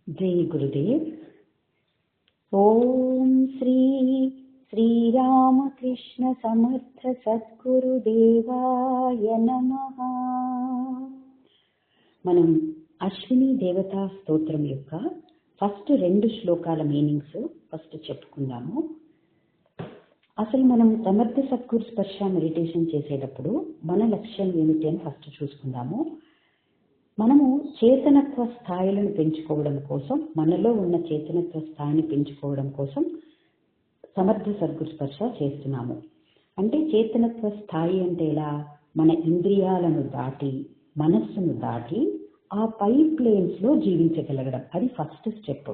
जय गुरुदेव। ओम श्री श्री रामकृष्ण समर्थ सद्गुरुदेवाय नमः। మనం అశ్విని దేవతా స్తోత్రం యొక్క ఫస్ట్ 2 శ్లోకాల మీనింగ్స్ ఫస్ట్ చెప్పుకుందాము. అసలు మనం సమర్థ సద్గురు స్పర్శ మెడిటేషన్ చేసేటప్పుడు మన లక్ష్యం ఏమిటి అని ఫస్ట్ చూసుకుందాము. మనము చేతనత్వ స్థాయిలను పెంచుకోవడం కోసం, మనలో ఉన్న చేతనత్వ స్థాయిని పెంచుకోవడం కోసం సమర్థ సద్గురు స్పర్శ చేస్తున్నాము. అంటే చేతనత్వ స్థాయి అంటే ఎలా? మన ఇంద్రియాలను దాటి, మనస్సును దాటి ఆ పై ప్లేన్స్ లో జీవించగలగడం, అది ఫస్ట్ స్టెప్.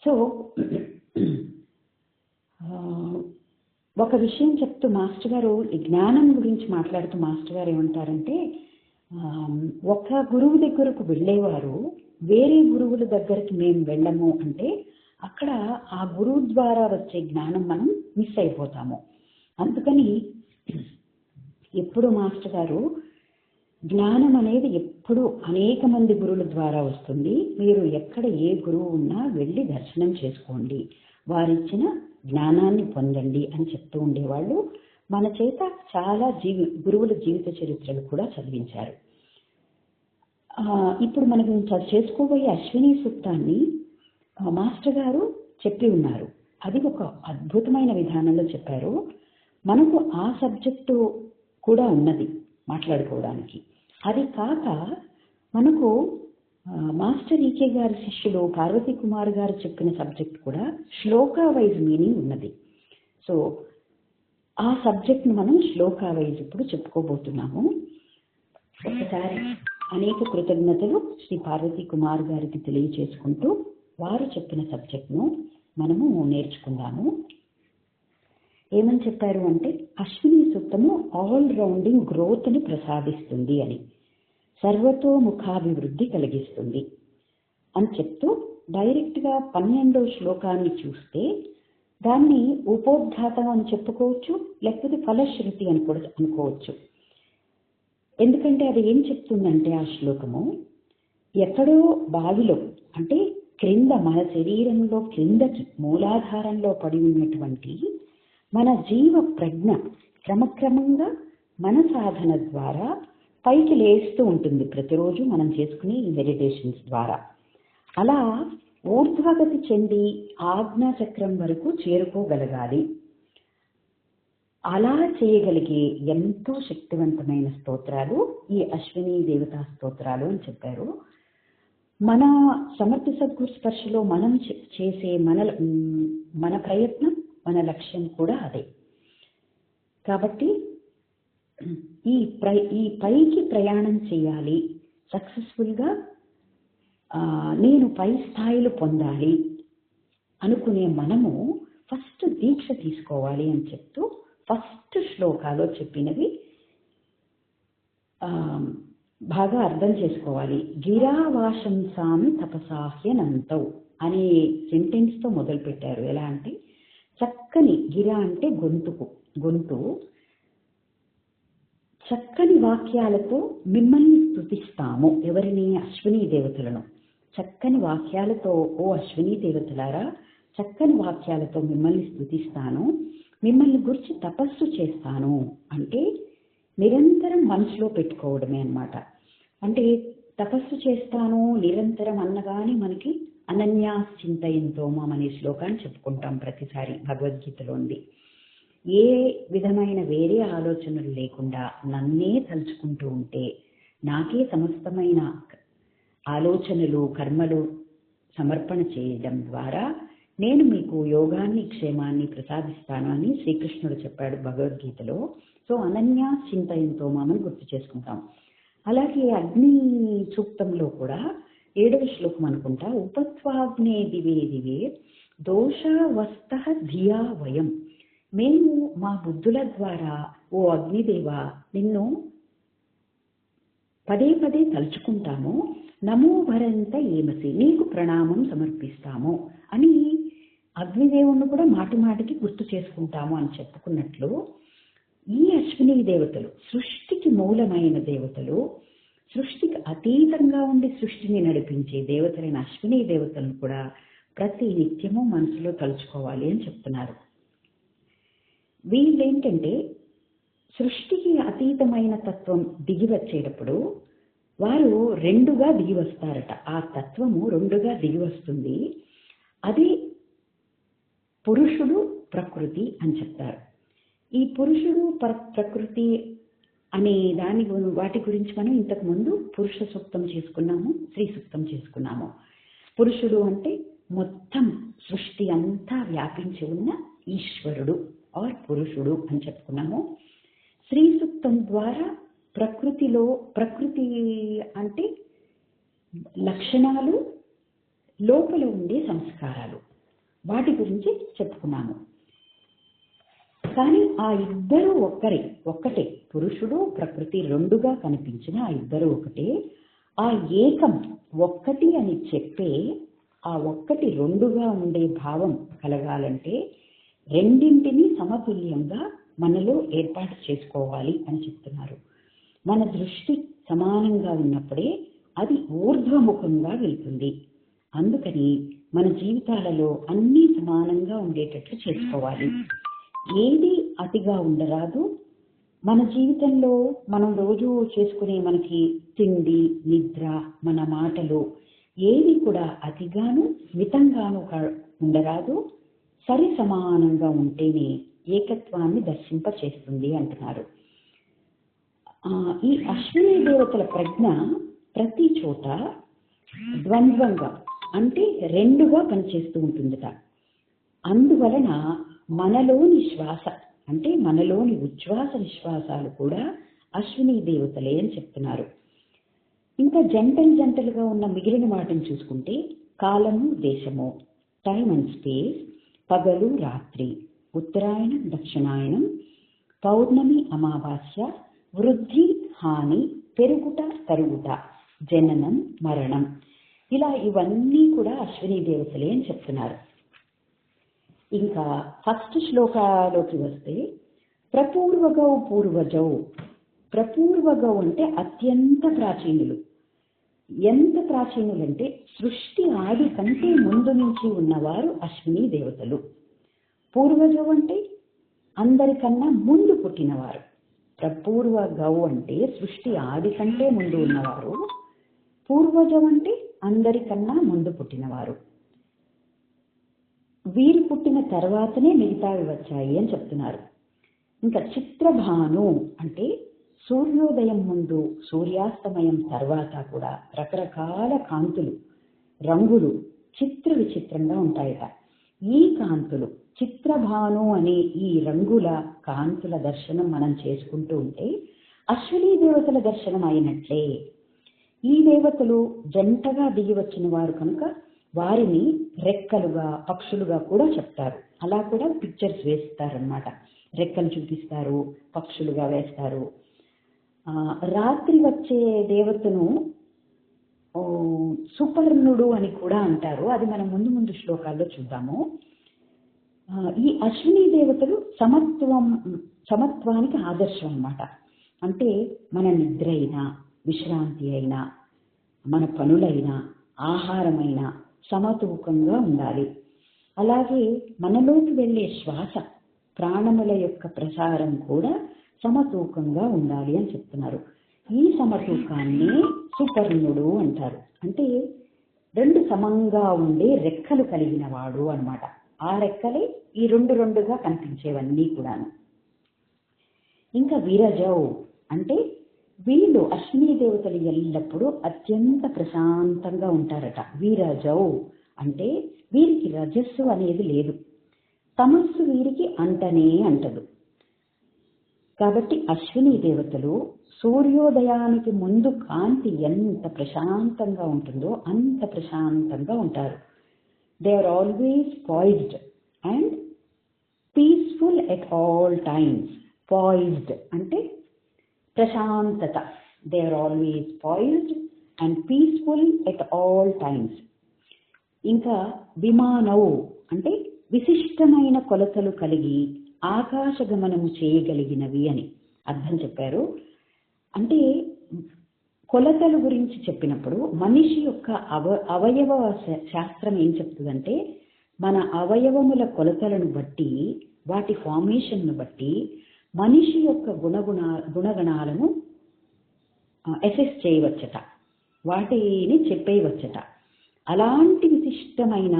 సో ఒక విషయం చెప్తూ మాస్టర్ గారు ఈ జ్ఞానం గురించి మాట్లాడుతూ మాస్టర్ గారు ఏమంటారంటే, ఒక గురువు దగ్గరకు వెళ్ళేవారు వేరే గురువుల దగ్గరికి మేము వెళ్ళము అంటే అక్కడ ఆ గురువు ద్వారా వచ్చే జ్ఞానం మనం మిస్ అయిపోతాము. అందుకని ఎప్పుడు మాస్టర్ గారు జ్ఞానం అనేది ఎప్పుడు అనేక మంది గురువుల ద్వారా వస్తుంది, మీరు ఎక్కడ ఏ గురువు ఉన్నా వెళ్ళి దర్శనం చేసుకోండి, వారిచ్చిన జ్ఞానాన్ని పొందండి అని చెప్తూ ఉండేవాళ్ళు. మన చేత చాలా గురువుల జీవిత చరిత్రలు కూడా చదివించారు. ఇప్పుడు మనం చేసుకోబోయే అశ్విని సూక్తాన్ని మాస్టర్ గారు చెప్పి ఉన్నారు. అది ఒక అద్భుతమైన విధానంలో చెప్పారు. మనకు ఆ సబ్జెక్టు కూడా ఉన్నది మాట్లాడుకోవడానికి. అది కాక మనకు మాస్టర్ ఈకే గారి శిష్యులు పార్వతీ కుమార్ గారు చెప్పిన సబ్జెక్ట్ కూడా శ్లోకా వైజ్ మీనింగ్ ఉన్నది. సో ఆ సబ్జెక్ట్ను మనం శ్లోకా వైజ్ ఇప్పుడు చెప్పుకోబోతున్నాము. ఒకసారి అనేక కృతజ్ఞతలు శ్రీ పార్వతీ కుమార్ గారికి తెలియచేసుకుంటూ వారు చెప్పిన సబ్జెక్ట్ను మనము నేర్చుకుందాము. ఏమని చెప్పారు అంటే, అశ్విని సూక్తము ఆల్ రౌండింగ్ గ్రోత్ని ప్రసాదిస్తుంది అని, సర్వతోముఖాభివృద్ధి కలిగిస్తుంది అని చెప్తూ డైరెక్ట్గా 12వ శ్లోకాన్ని చూస్తే దాన్ని ఉపోద్ఘాతం అని చెప్పుకోవచ్చు, లేకపోతే ఫలశ్రుతి అని కూడా అనుకోవచ్చు. ఎందుకంటే అది ఏం చెప్తుందంటే, ఆ శ్లోకము ఎక్కడో బావిలో అంటే క్రింద మన శరీరంలో క్రిందకి మూలాధారంలో పడి ఉన్నటువంటి మన జీవ ప్రజ్ఞ క్రమక్రమంగా మన సాధన ద్వారా పైకి లేస్తూ ఉంటుంది ప్రతిరోజు మనం చేసుకునే ఈ మెడిటేషన్స్ ద్వారా. అలా ఊర్ధ్వగతి చెంది ఆజ్ఞా చక్రం వరకు చేరుకోగలగాలి. అలా చేయగలిగే ఎంతో శక్తివంతమైన స్తోత్రాలు ఈ అశ్విని దేవతా స్తోత్రాలు అని చెప్పారు. మన సమర్థ సద్గురు స్పర్శలో మనం చేసే మన ప్రయత్నం, మన లక్ష్యం కూడా అదే. కాబట్టి ఈ పైకి ప్రయాణం చేయాలి, సక్సెస్ఫుల్గా నేను పై స్థాయిలు పొందాలి అనుకునే మనము ఫస్ట్ దీక్ష తీసుకోవాలి అని చెప్తూ ఫస్ట్ శ్లోకాలో చెప్పినవి బాగా అర్థం చేసుకోవాలి. గిరావాశంసామి తపసాహ్యనంతౌ అనే సెంటెన్స్తో మొదలు పెట్టారు. ఎలా అంటే, చక్కని గిరా అంటే గొంతు చక్కని వాక్యాలతో మిమ్మల్ని స్తుతిస్తాము. ఎవరిని? అశ్విని దేవతలను. చక్కని వాక్యాలతో, ఓ అశ్విని దేవతలారా, చక్కని వాక్యాలతో మిమ్మల్ని స్తుతిస్తాను, మిమ్మల్ని గురించి తపస్సు చేస్తాను. అంటే నిరంతరం మనసులో పెట్టుకోవడమే అన్నమాట. అంటే తపస్సు చేస్తాను నిరంతరం అన్నగానే మనకి అనన్యాశ్చింతయంతో మాం అనే శ్లోకాన్ని చెప్పుకుంటాం ప్రతిసారి భగవద్గీతలోంది. ఏ విధమైన వేరే ఆలోచనలు లేకుండా నన్నే తలుచుకుంటూ ఉంటే, నాకే సమస్తమైన ఆలోచనలు కర్మలు సమర్పణ చేయడం ద్వారా నేను మీకు యోగాన్ని క్షేమాన్ని ప్రసాదిస్తాను అని శ్రీకృష్ణుడు చెప్పాడు భగవద్గీతలో. సో అనన్యా చింతయంతో మామని గుర్తు చేసుకుంటాం. అలాగే అగ్ని సూక్తంలో కూడా 7వ శ్లోకం అనుకుంటా, ఉపత్వాగ్నే దివే దివే దోషవస్త ధియా వయం, మేము మా బుద్ధుల ద్వారా ఓ అగ్నిదేవ నిన్ను పదే పదే తలుచుకుంటాము, నమో భరంత ఏమసి, నీకు ప్రణామం సమర్పిస్తాము అని అగ్నిదేవుణ్ణి కూడా మాటి మాటికి గుర్తు చేసుకుంటాము అని చెప్పుకున్నట్లు, ఈ అశ్విని దేవతలు సృష్టికి మూలమైన దేవతలు, సృష్టికి అతీతంగా ఉండి సృష్టిని నడిపించే దేవతలైన అశ్విని దేవతలను కూడా ప్రతి నిత్యము మనసులో తలుచుకోవాలి అని చెప్తున్నారు. వీళ్ళేంటంటే సృష్టికి అతీతమైన తత్వం దిగి వచ్చేటప్పుడు వారు రెండుగా దిగి వస్తారట. ఆ తత్వము రెండుగా దిగి వస్తుంది. అది పురుషుడు, ప్రకృతి అని చెప్తారు. ఈ పురుషుడు, ప్రకృతి అనే వాటి గురించి మనం ఇంతకు ముందు పురుష సూక్తం చేసుకున్నాము, స్త్రీ సూక్తం చేసుకున్నాము. పురుషుడు అంటే మొత్తం సృష్టి అంతా వ్యాపించి ఉన్న ఈశ్వరుడు ఆర్ పురుషుడు అని చెప్పుకున్నాము. స్త్రీ సూక్తం ద్వారా ప్రకృతి అంటే లక్షణాలు, లోపల ఉండే సంస్కారాలు, వాటి గురించి చెప్పుకున్నాము. కానీ ఆ ఇద్దరు ఒక్కటే, పురుషుడు ప్రకృతి రెండుగా కనిపించిన ఆ ఇద్దరు ఒకటే. ఆ ఏకం ఒక్కటి అని చెప్పే ఆ ఒక్కటి రెండుగా ఉండే భావం కలగాలంటే రెండింటినీ సమతుల్యంగా మనలో ఏర్పాటు చేసుకోవాలి అని చెప్తున్నారు. మన దృష్టి సమానంగా ఉన్నప్పుడే అది ఊర్ధ్వముఖంగా వెళ్తుంది. అందుకని మన జీవితాలలో అన్నీ సమానంగా ఉండేటట్లు చేసుకోవాలి. ఏది అతిగా ఉండరాదు. మన జీవితంలో మనం రోజు చేసుకునే మనకి తిండి, నిద్ర, మన మాటలు ఏది కూడా అతిగాను మితంగాను ఉండరాదు. సరి సమానంగా ఉంటేనే ఏకత్వాన్ని దర్శింపచేస్తుంది అంటున్నారు. ఈ అశ్విని దేవతల ప్రజ్ఞ ప్రతి చోట ద్వంద్వంగా అంటే రెండుగా పనిచేస్తూ ఉంటుందట. అందువలన మనలోని శ్వాస అంటే మనలోని ఉచ్ఛ్వాస నిశ్వాసాలు కూడా అశ్విని దేవతలే అని చెప్తున్నారు. ఇంకా జంటలుగా ఉన్న మిగిలిన వాటిని చూసుకుంటే కాలము, దేశము, టైమ్ అండ్ స్పేస్, పగలు, రాత్రి, ఉత్తరాయణం, దక్షిణాయనం, పౌర్ణమి, అమావాస్య, వృద్ధి, హాని, పెరుగుట, తరుగుట, జననం, మరణం, ఇలా ఇవన్నీ కూడా అశ్విని దేవతలే అని చెప్తున్నారు. ఇంకా ఫస్ట్ శ్లోకాలోకి వస్తే ప్రపూర్వగౌ పూర్వజౌ. ప్రపూర్వగౌ అంటే అత్యంత ప్రాచీనులు. ఎంత ప్రాచీనులంటే సృష్టి ఆది కంటే ముందు నుంచి ఉన్నవారు అశ్విని దేవతలు. పూర్వజౌ అంటే అందరికన్నా ముందు పుట్టినవారు. ప్రపూర్వగౌ అంటే సృష్టి ఆది కంటే ముందు ఉన్నవారు. పూర్వజౌ అంటే అందరికన్నా ముందు పుట్టినవారు. వీరు పుట్టిన తర్వాతనే మిగతావి వచ్చాయి అని చెప్తున్నారు. ఇంకా చిత్రభాను అంటే సూర్యోదయం ముందు, సూర్యాస్తమయం తర్వాత కూడా రకరకాల కాంతులు, రంగులు విచిత్రంగా ఉంటాయట. ఈ కాంతులు, చిత్రభాను అనే ఈ రంగుల కాంతుల దర్శనం మనం చేసుకుంటూ ఉంటే అశ్విని దేవతల దర్శనం అయినట్లే. ఈ దేవతలు జంటగా దిగి వచ్చిన వారు కనుక వారిని రెక్కలుగా, పక్షులుగా కూడా చెప్తారు. అలా కూడా పిక్చర్స్ వేస్తారనమాట. రెక్కలు చూపిస్తారు, పక్షులుగా వేస్తారు. రాత్రి వచ్చే దేవతను సుపర్ణుడు అని కూడా అంటారు. అది మనం ముందు శ్లోకాల్లో చూద్దాము. ఈ అశ్విని దేవతలు సమత్వానికి ఆదర్శం అన్నమాట. అంటే మన నిద్ర అయినా, విశ్రాంతి అయినా, మన పనులైనా, ఆహారమైనా సమతూకంగా ఉండాలి. అలాగే మనలోకి వెళ్ళే శ్వాస, ప్రాణముల యొక్క ప్రసారం కూడా సమతూకంగా ఉండాలి అని చెప్తున్నారు. ఈ సమతూకాన్ని సుపర్ణుడు అంటారు. అంటే రెండు సమంగా ఉండే రెక్కలు కలిగిన వాడు అన్నమాట. ఆ రెక్కలే ఈ రెండుగా కనిపించేవన్నీ కూడాను. ఇంకా విరజౌ అంటే వీళ్ళు అశ్విని దేవతలు ఎల్లప్పుడూ అత్యంత ప్రశాంతంగా ఉంటారట. విరజౌ అంటే వీరికి రజస్సు అనేది లేదు, తమస్సు వీరికి అంటదు. కాబట్టి అశ్విని దేవతలు సూర్యోదయానికి ముందు కాంతి ఎంత ప్రశాంతంగా ఉంటుందో అంత ప్రశాంతంగా ఉంటారు. They are always poised and peaceful at all times. Poised అంటే ప్రశాంతత. They are always poised and peaceful at all times. ఇంకా విమానౌ అంటే విశిష్టమైన కొలతలు కలిగి ఆకాశ గమనము చేయగలిగినవి అని అర్థం చెప్పారు. అంటే కొలతల గురించి చెప్పినప్పుడు మనిషి యొక్క అవయవ శాస్త్రం ఏం చెప్తుందంటే, మన అవయవముల కొలతలను బట్టి, వాటి ఫార్మేషన్ను బట్టి మనిషి యొక్క గుణగణాలను అసెస్ చేయవచ్చట, వాటిని చెప్పేయవచ్చట. అలాంటి విశిష్టమైన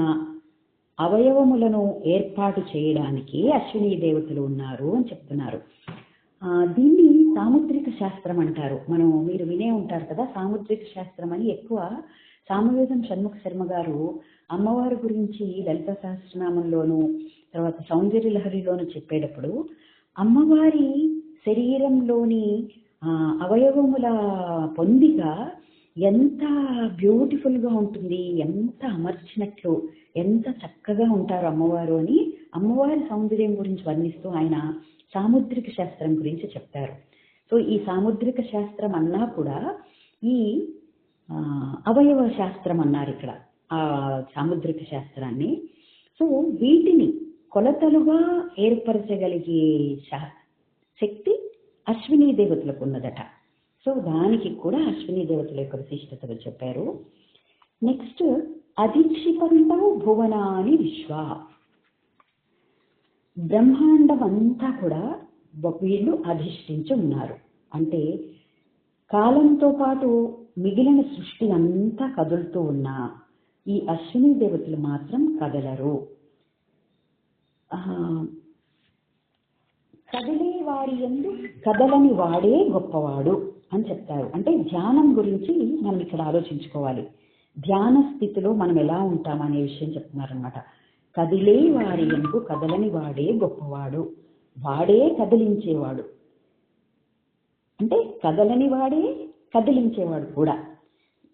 అవయవములను ఏర్పాటు చేయడానికి అశ్విని దేవతలు ఉన్నారు అని చెప్తున్నారు. దీన్ని సాముద్రిక శాస్త్రం అంటారు. మీరు వినే ఉంటారు కదా, సాముద్రిక శాస్త్రం అని. ఎక్కువ సామవేదం షణ్ముఖ శర్మ గారు అమ్మవారి గురించి లలిత సహస్రనామంలోను, తర్వాత సౌందర్య లహరిలోను చెప్పేటప్పుడు అమ్మవారి శరీరంలోని అవయవముల పొందిక ఎంత బ్యూటిఫుల్గా ఉంటుంది, ఎంత అమర్చినట్లు, ఎంత చక్కగా ఉంటారు అమ్మవారు అని అమ్మవారి సౌందర్యం గురించి వర్ణిస్తూ ఆయన సాముద్రిక శాస్త్రం గురించి చెప్తారు. సో ఈ సాముద్రిక శాస్త్రం అన్నా కూడా ఈ అవయవ శాస్త్రం అన్నారు ఇక్కడ, ఆ సాముద్రిక శాస్త్రాన్ని. సో వీటిని కొలతలుగా ఏర్పరచగలిగే శక్తి అశ్విని దేవతలకు ఉన్నదట. సో దానికి కూడా అశ్విని దేవతల యొక్క విశిష్టతలు చెప్పారు. నెక్స్ట్, అధిక్షిపంతౌ భువనాని విశ్వ. బ్రహ్మాండం అంతా కూడా వీళ్ళు అధిష్ఠించి ఉన్నారు. అంటే కాలంతో పాటు మిగిలిన సృష్టి అంతా కదులుతూ ఉన్నా ఈ అశ్విని దేవతలు మాత్రం కదలరు. కదిలే వారి యందు కదలని వాడే గొప్పవాడు అని చెప్తారు. అంటే ధ్యానం గురించి మనం ఇక్కడ ఆలోచించుకోవాలి. ధ్యాన స్థితిలో మనం ఎలా ఉంటామనే విషయం చెప్తున్నారనమాట. కదిలే వారి యందు కదలని వాడే గొప్పవాడు, వాడే కదిలించేవాడు. అంటే కదలని వాడే కదిలించేవాడు కూడా.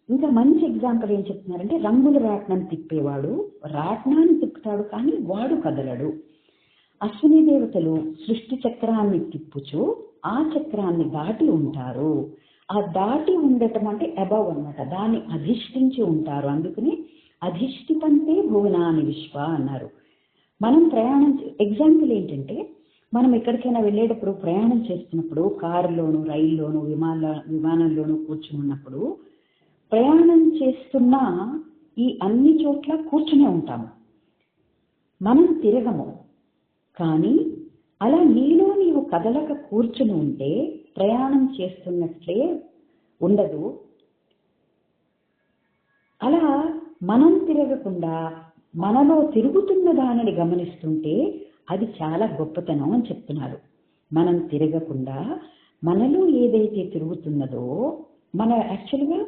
ఇంకా మంచి ఎగ్జాంపుల్ ఏం చెప్తున్నారంటే, రంగుల రాట్నం తిప్పేవాడు రాట్నాన్ని తిప్పుతాడు కానీ వాడు కదలడు. అశ్విని దేవతలు సృష్టి చక్రాన్ని తిప్పుచు ఆ చక్రాన్ని దాటి ఉంటారు. ఆ దాటి ఉండటం అంటే అబవ్ అన్నమాట, దాన్ని అధిష్ఠించి ఉంటారు. అందుకని అధిష్ఠితంతే భువనాని విశ్వ అన్నారు. మనం ఎగ్జాంపుల్ ఏంటంటే, మనం ఎక్కడికైనా వెళ్ళేటప్పుడు, ప్రయాణం చేస్తున్నప్పుడు, కారులోను, రైల్లోను, విమానంలోను కూర్చున్నప్పుడు, ప్రయాణం చేస్తున్న ఈ అన్ని చోట్ల కూర్చునే ఉంటాము, మనం తిరగము. కానీ అలా నీలో నీవు కదలక కూర్చుని ఉంటే ప్రయాణం చేస్తున్నట్లే ఉండదు. అలా మనం తిరగకుండా మనలో తిరుగుతున్న దానిని గమనిస్తుంటే అది చాలా గొప్పతనం అని చెప్తున్నారు. మనం తిరగకుండా మనలో ఏదైతే తిరుగుతున్నదో, మన యాక్చువల్గా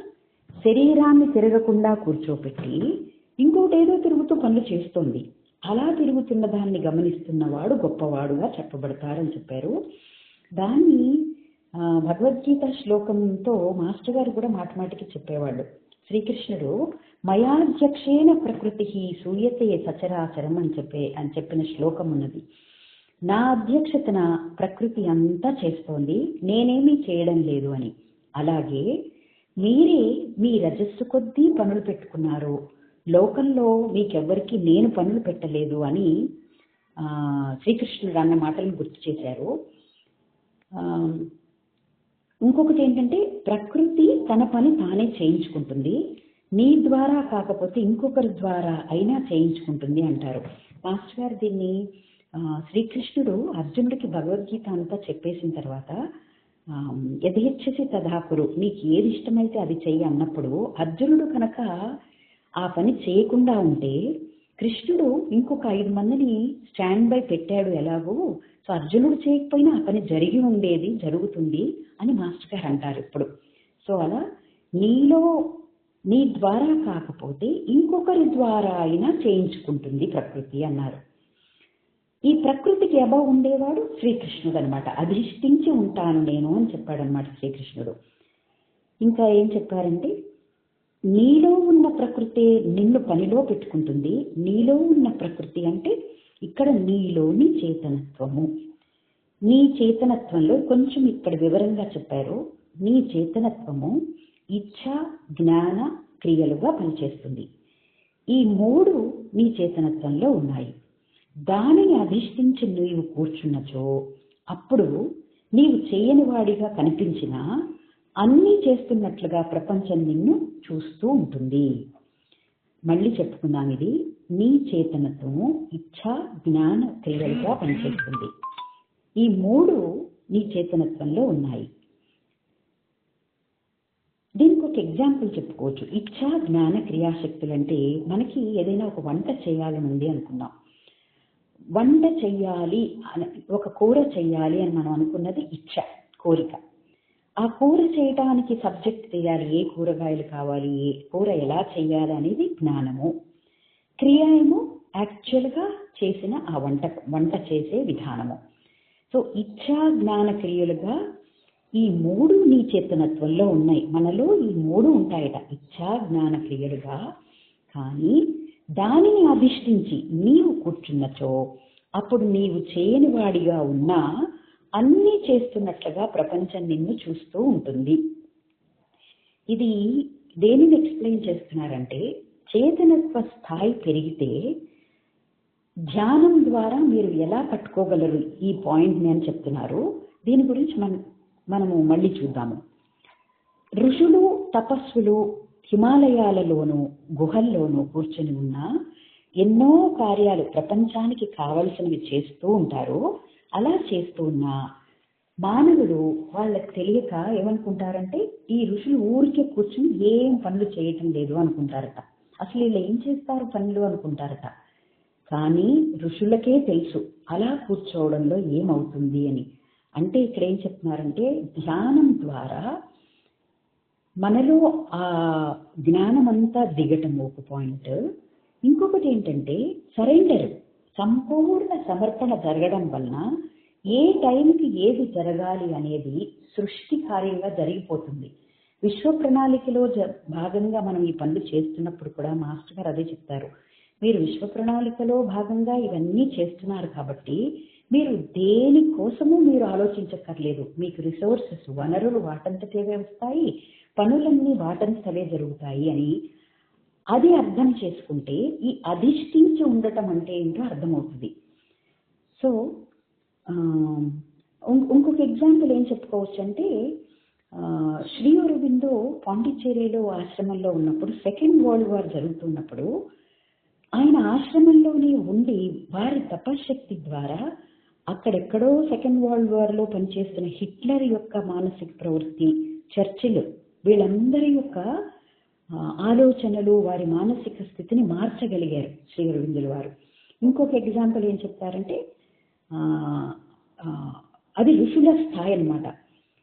శరీరాన్ని తిరగకుండా కూర్చోపెట్టి ఇంకోటి ఏదో తిరుగుతూ పనులు చేస్తోంది. అలా తిరుగుతున్న దాన్ని గమనిస్తున్నవాడు గొప్పవాడుగా చెప్పబడతారని చెప్పారు. దాన్ని భగవద్గీత శ్లోకంతో మాస్టర్ గారు కూడా మాటిమాటికి చెప్పేవాళ్ళు. శ్రీకృష్ణుడు మయాధ్యక్షేణ ప్రకృతి సూయతే సచరాచరం అని చెప్పిన శ్లోకం ఉన్నది. నా అధ్యక్షతన ప్రకృతి అంతా చేస్తోంది, నేనేమీ చేయడం లేదు అని. అలాగే మీరే మీ రజస్సు కొద్దీ పనులు పెట్టుకున్నారు, లోకంలో మీకెవ్వరికి నేను పనులు పెట్టలేదు అని శ్రీకృష్ణుడు అన్న మాటలను గుర్తు చేశారు. ఇంకొకటి ఏంటంటే, ప్రకృతి తన పని తానే చేయించుకుంటుంది, నీ ద్వారా కాకపోతే ఇంకొకరి ద్వారా అయినా చేయించుకుంటుంది అంటారు మాస్టర్ గారు. దీన్ని శ్రీకృష్ణుడు అర్జునుడికి భగవద్గీత అంతా చెప్పేసిన తర్వాత యథేచ్ఛసి తథాకురు, నీకు ఏది ఇష్టమైతే అది చెయ్యి అన్నప్పుడు అర్జునుడు కనుక ఆ పని చేయకుండా ఉంటే కృష్ణుడు ఇంకొక 5 మందిని స్టాండ్ బై పెట్టాడు ఎలాగో. సో అర్జునుడు చేయకపోయినా ఆ పని జరిగి ఉండేది, జరుగుతుంది అని మాస్టర్ గారు అంటారు ఇప్పుడు. సో అలా నీలో నీ ద్వారా కాకపోతే ఇంకొకరి ద్వారా అయినా చేయించుకుంటుంది ప్రకృతి అన్నారు. ఈ ప్రకృతికి అబవ్ ఉండేవాడు శ్రీకృష్ణుడు అనమాట. అధిష్ఠించి ఉంటాను నేను అని చెప్పాడనమాట శ్రీకృష్ణుడు. ఇంకా ఏం చెప్పారంటే, నీలో ఉన్న ప్రకృతి నిన్ను పనిలో పెట్టుకుంటుంది. నీలో ఉన్న ప్రకృతి అంటే ఇక్కడ నీలోని చేతనత్వము. నీ చేతనత్వంలో కొంచెం ఇక్కడ వివరంగా చెప్పారు. నీ చేతనత్వము ఇచ్ఛ, జ్ఞాన, క్రియలుగా పనిచేస్తుంది. ఈ 3 నీ చేతనత్వంలో ఉన్నాయి. దానిని అధిష్ఠించి నీవు కూర్చున్నచో అప్పుడు నీవు చేయని వాడిగా కనిపించినా అన్నీ చేస్తున్నట్లుగా ప్రపంచం నిన్ను చూస్తూ ఉంటుంది. మళ్ళీ చెప్పుకుందాం, ఇది నీ చేతనత్వము, ఇచ్ఛ, జ్ఞాన క్రియలుగా పనిచేస్తుంది. ఈ 3 నీ చేతనత్వంలో ఉన్నాయి. దీనికి ఒక ఎగ్జాంపుల్ చెప్పుకోవచ్చు. ఇచ్ఛ, జ్ఞాన, క్రియాశక్తులు అంటే మనకి ఏదైనా ఒక వంట చేయాలని ఉంది అనుకుందాం. వంట చెయ్యాలి అని, ఒక కూర చెయ్యాలి అని మనం అనుకున్నది ఇచ్ఛ, కోరిక. ఆ కూర చేయడానికి సబ్జెక్ట్ తెలియాలి, ఏ కూరగాయలు కావాలి, ఏ కూర ఎలా చెయ్యాలి అనేది జ్ఞానము. క్రియ ఏమో యాక్చువల్గా చేసిన ఆ వంట చేసే విధానము. సో ఇచ్ఛా జ్ఞాన క్రియలుగా ఈ 3 నీ చేతనత్వంలో ఉన్నాయి. మనలో ఈ 3 ఉంటాయట, ఇచ్ఛా జ్ఞాన క్రియలుగా. కానీ దానిని అధిష్ఠించి నీవు కూర్చున్నచో అప్పుడు నీవు చేయని వాడిగా ఉన్నా అన్నీ చేస్తున్నట్లుగా ప్రపంచం నిన్ను చూస్తూ ఉంటుంది. ఇది దేనిని ఎక్స్ప్లెయిన్ చేస్తున్నారంటే, చేతనత్వ స్థాయి పెరిగితే ధ్యానం ద్వారా మీరు ఎలా పట్టుకోగలరు ఈ పాయింట్ని అని చెప్తున్నారు. దీని గురించి మనము మళ్ళీ చూద్దాము. ఋషులు, తపస్సులు హిమాలయాలలోనూ గుహల్లోనూ కూర్చొని ఉన్న ఎన్నో కార్యాలు ప్రపంచానికి కావలసినవి చేస్తూ ఉంటారు. అలా చేస్తూ ఉన్న మానవుడు వాళ్ళకి తెలియక ఏమనుకుంటారంటే, ఈ ఋషులు ఊరికే కూర్చుని ఏం పనులు చేయటం లేదు అనుకుంటారట. అసలు వీళ్ళు ఏం చేస్తారు పనులు అనుకుంటారట. కానీ ఋషులకే తెలుసు అలా కూర్చోవడంలో ఏమవుతుంది అని. అంటే ఇక్కడ ఏం చెప్తున్నారంటే, ధ్యానం ద్వారా మనలో ఆ జ్ఞానం అంతా దిగటం ఒక పాయింట్. ఇంకొకటి ఏంటంటే సరెండర్, సంపూర్ణ సమర్పణ జరగడం వలన ఏ టైంకి ఏది జరగాలి అనేది సృష్టి కార్యంగా జరిగిపోతుంది. విశ్వ ప్రణాళికలో భాగంగా మనం ఈ పనులు చేస్తున్నప్పుడు కూడా మాస్టర్ గారు అదే చెప్తారు. మీరు విశ్వ ప్రణాళికలో భాగంగా ఇవన్నీ చేస్తున్నారు కాబట్టి మీరు దేనికోసమూ మీరు ఆలోచించక్కర్లేదు. మీకు రిసోర్సెస్, వనరులు వాటంతటే వస్తాయి, పనులన్నీ వాటంతటవే జరుగుతాయి అని అది అర్థం చేసుకుంటే ఈ అధిష్ఠించి ఉండటం అంటే ఏంటో అర్థమవుతుంది. సో ఇంకొక ఎగ్జాంపుల్ ఏం చెప్పుకోవచ్చు అంటే, శ్రీ అరబిందో పాండిచ్చేరిలో ఆశ్రమంలో ఉన్నప్పుడు సెకండ్ వరల్డ్ వార్ జరుగుతున్నప్పుడు ఆయన ఆశ్రమంలోనే ఉండి వారి తపశక్తి ద్వారా అక్కడెక్కడో సెకండ్ వరల్డ్ వార్లో పనిచేస్తున్న హిట్లర్ యొక్క మానసిక ప్రవృత్తి, చర్చిలు, వీళ్ళందరి యొక్క ఆలోచనలు, వారి మానసిక స్థితిని మార్చగలిగారు శ్రీ అరవిందుల వారు. ఇంకొక ఎగ్జాంపుల్ ఏం చెప్తారంటే, అది ఋషుల స్థాయి అన్నమాట.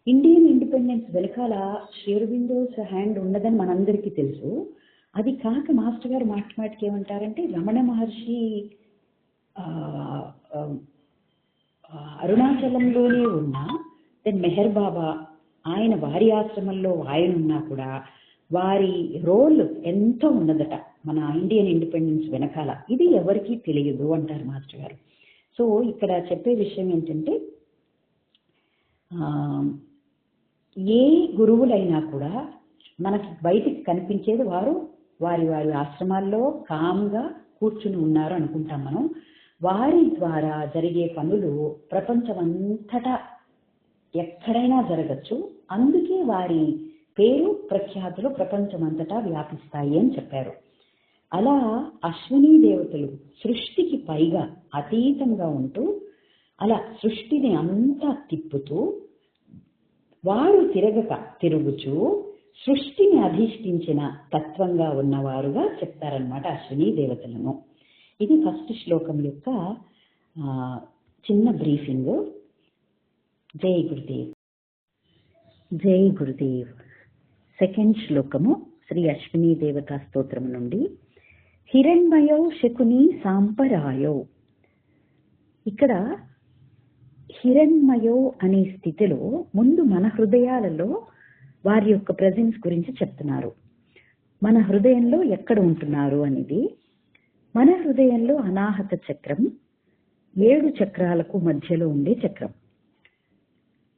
ఇండియన్ ఇండిపెండెన్స్ వెనకాల శ్రీ అరవిందోస్ హ్యాండ్ ఉన్నదని మనందరికీ తెలుసు. అది కాక మాస్టర్ గారు మాటిమాటికి ఏమంటారంటే, రమణ మహర్షి అరుణాచలంలోనే ఉన్న దెన్ మెహర్ బాబా ఆయన వారి ఆశ్రమంలో ఆయన ఉన్నా కూడా వారి రోల్ ఎంతో ఉన్నదట మన ఇండియన్ ఇండిపెండెన్స్ వెనకాల. ఇది ఎవరికీ తెలియదు అంటారు మాస్టర్ గారు. సో ఇక్కడ చెప్పే విషయం ఏంటంటే, ఏ గురువులైనా కూడా మనకి బయటికి కనిపించేది వారు వారి వారి ఆశ్రమాల్లో కామ్గా కూర్చుని ఉన్నారు అనుకుంటాం మనం. వారి ద్వారా జరిగే పనులు ప్రపంచమంతటా ఎక్కడైనా జరగచ్చు. అందుకే వారి పేరు, ప్రఖ్యాతులు ప్రపంచమంతటా వ్యాపిస్తాయి అని చెప్పారు. అలా అశ్విని దేవతలు సృష్టికి పైగా అతీతంగా ఉంటూ అలా సృష్టిని అంతా తిప్పుతూ వారు తిరుగుచూ సృష్టిని అధిష్ఠించిన తత్వంగా ఉన్నవారుగా చెప్తారనమాట అశ్విని దేవతలను. ఇది ఫస్ట్ శ్లోకం యొక్క చిన్న బ్రీఫింగ్. జై గురుదేవ్. జై గురుదేవ్. సెకండ్ శ్లోకము శ్రీ అశ్విని దేవతా స్తోత్రం నుండి. హిరణ్మయో శకుని సాంపరాయో. ఇక్కడ హిరణ్మయో అనే స్థితిలో ముందు మన హృదయాలలో వారి యొక్క ప్రెజెన్స్ గురించి చెప్తున్నారు. మన హృదయంలో ఎక్కడ ఉంటున్నారు అనేది. మన హృదయంలో అనాహత చక్రం 7 చక్రాలకు మధ్యలో ఉండే చక్రం.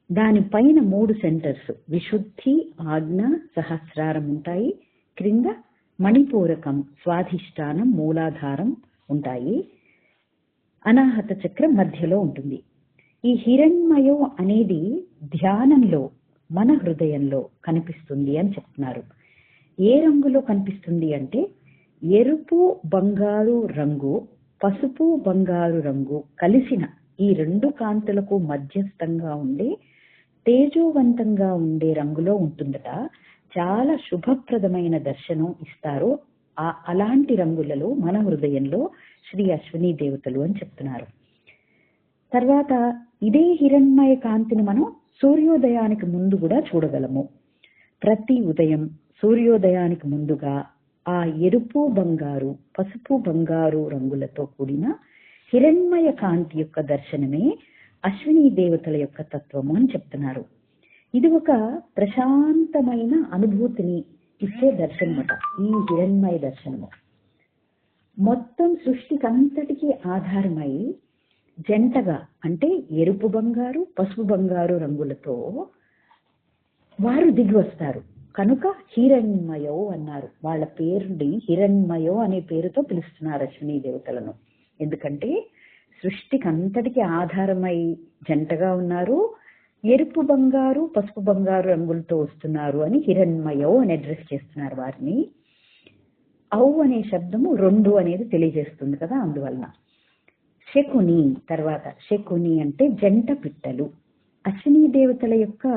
దానిపైన 3 సెంటర్స్ విశుద్ధి, ఆజ్ఞ, సహస్రారం ఉంటాయి. క్రింద మణిపూరకం, స్వాధిష్టానం, మూలాధారం ఉంటాయి. అనాహత చక్రం మధ్యలో ఉంటుంది. ఈ హిరణ్మయో అనేది ధ్యానంలో మన హృదయంలో కనిపిస్తుంది అని చెప్తున్నారు. ఏ రంగులో కనిపిస్తుంది అంటే ఎరుపు బంగారు రంగు, పసుపు బంగారు రంగు కలిసిన ఈ రెండు కాంతులకు మధ్యస్థంగా ఉండే తేజోవంతంగా ఉండే రంగులో ఉంటుందట. చాలా శుభప్రదమైన దర్శనం ఇస్తారు అలాంటి రంగులలో మన హృదయంలో శ్రీ అశ్విని దేవతలు అని చెప్తున్నారు. తర్వాత ఇదే హిరణ్మయ కాంతిని మనం సూర్యోదయానికి ముందు కూడా చూడగలము. ప్రతి ఉదయం సూర్యోదయానికి ముందుగా ఆ ఎరుపు బంగారు, పసుపు బంగారు రంగులతో కూడిన హిరణ్మయ కాంతి యొక్క దర్శనమే అశ్విని దేవతల యొక్క తత్వము అని చెప్తున్నారు. ఇది ఒక ప్రశాంతమైన అనుభూతిని ఇచ్చే దర్శనమట ఈ హిరణ్మయ దర్శనము. మొత్తం సృష్టికి అంతటికీ ఆధారమై జంటగా అంటే ఎరుపు బంగారు, పసుపు బంగారు రంగులతో వారు దిగి వస్తారు. కనుక హిరణ్మయో అన్నారు. వాళ్ళ పేరుని హిరణ్మయో అనే పేరుతో పిలుస్తున్నారు అశ్విని దేవతలను. ఎందుకంటే సృష్టికి అంతటికి ఆధారమై జంటగా ఉన్నారు, ఎరుపు బంగారు, పసుపు బంగారు రంగులతో వస్తున్నారు అని హిరణ్మయో అని అడ్రస్ చేస్తున్నారు వారిని. ఔ అనే శబ్దము రెండు అనేది తెలియజేస్తుంది కదా, అందువలన. శకుని, తర్వాత శకుని అంటే జంట పిట్టలు. అశ్విని దేవతల యొక్క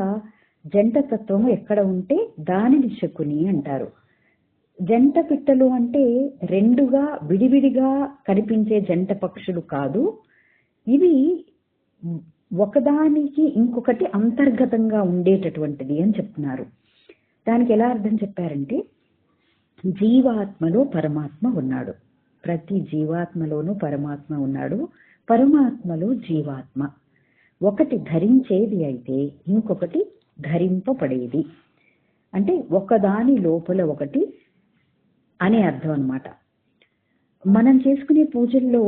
జంట తత్వము ఎక్కడ ఉంటే దానిని శకుని అంటారు. జంట పిట్టలు అంటే రెండుగా విడివిడిగా కనిపించే జంట పక్షులు కాదు, ఇవి ఒకదానికి ఇంకొకటి అంతర్గతంగా ఉండేటటువంటిది అని చెప్తున్నారు. దానికి ఎలా అర్థం చెప్పారంటే జీవాత్మలో పరమాత్మ ఉన్నాడు. ప్రతి జీవాత్మలోనూ పరమాత్మ ఉన్నాడు, పరమాత్మలో జీవాత్మ. ఒకటి ధరించేది అయితే ఇంకొకటి ధరింపబడేది. అంటే ఒకదాని లోపల ఒకటి అనే అర్థం అన్నమాట. మనం చేసుకునే పూజల్లో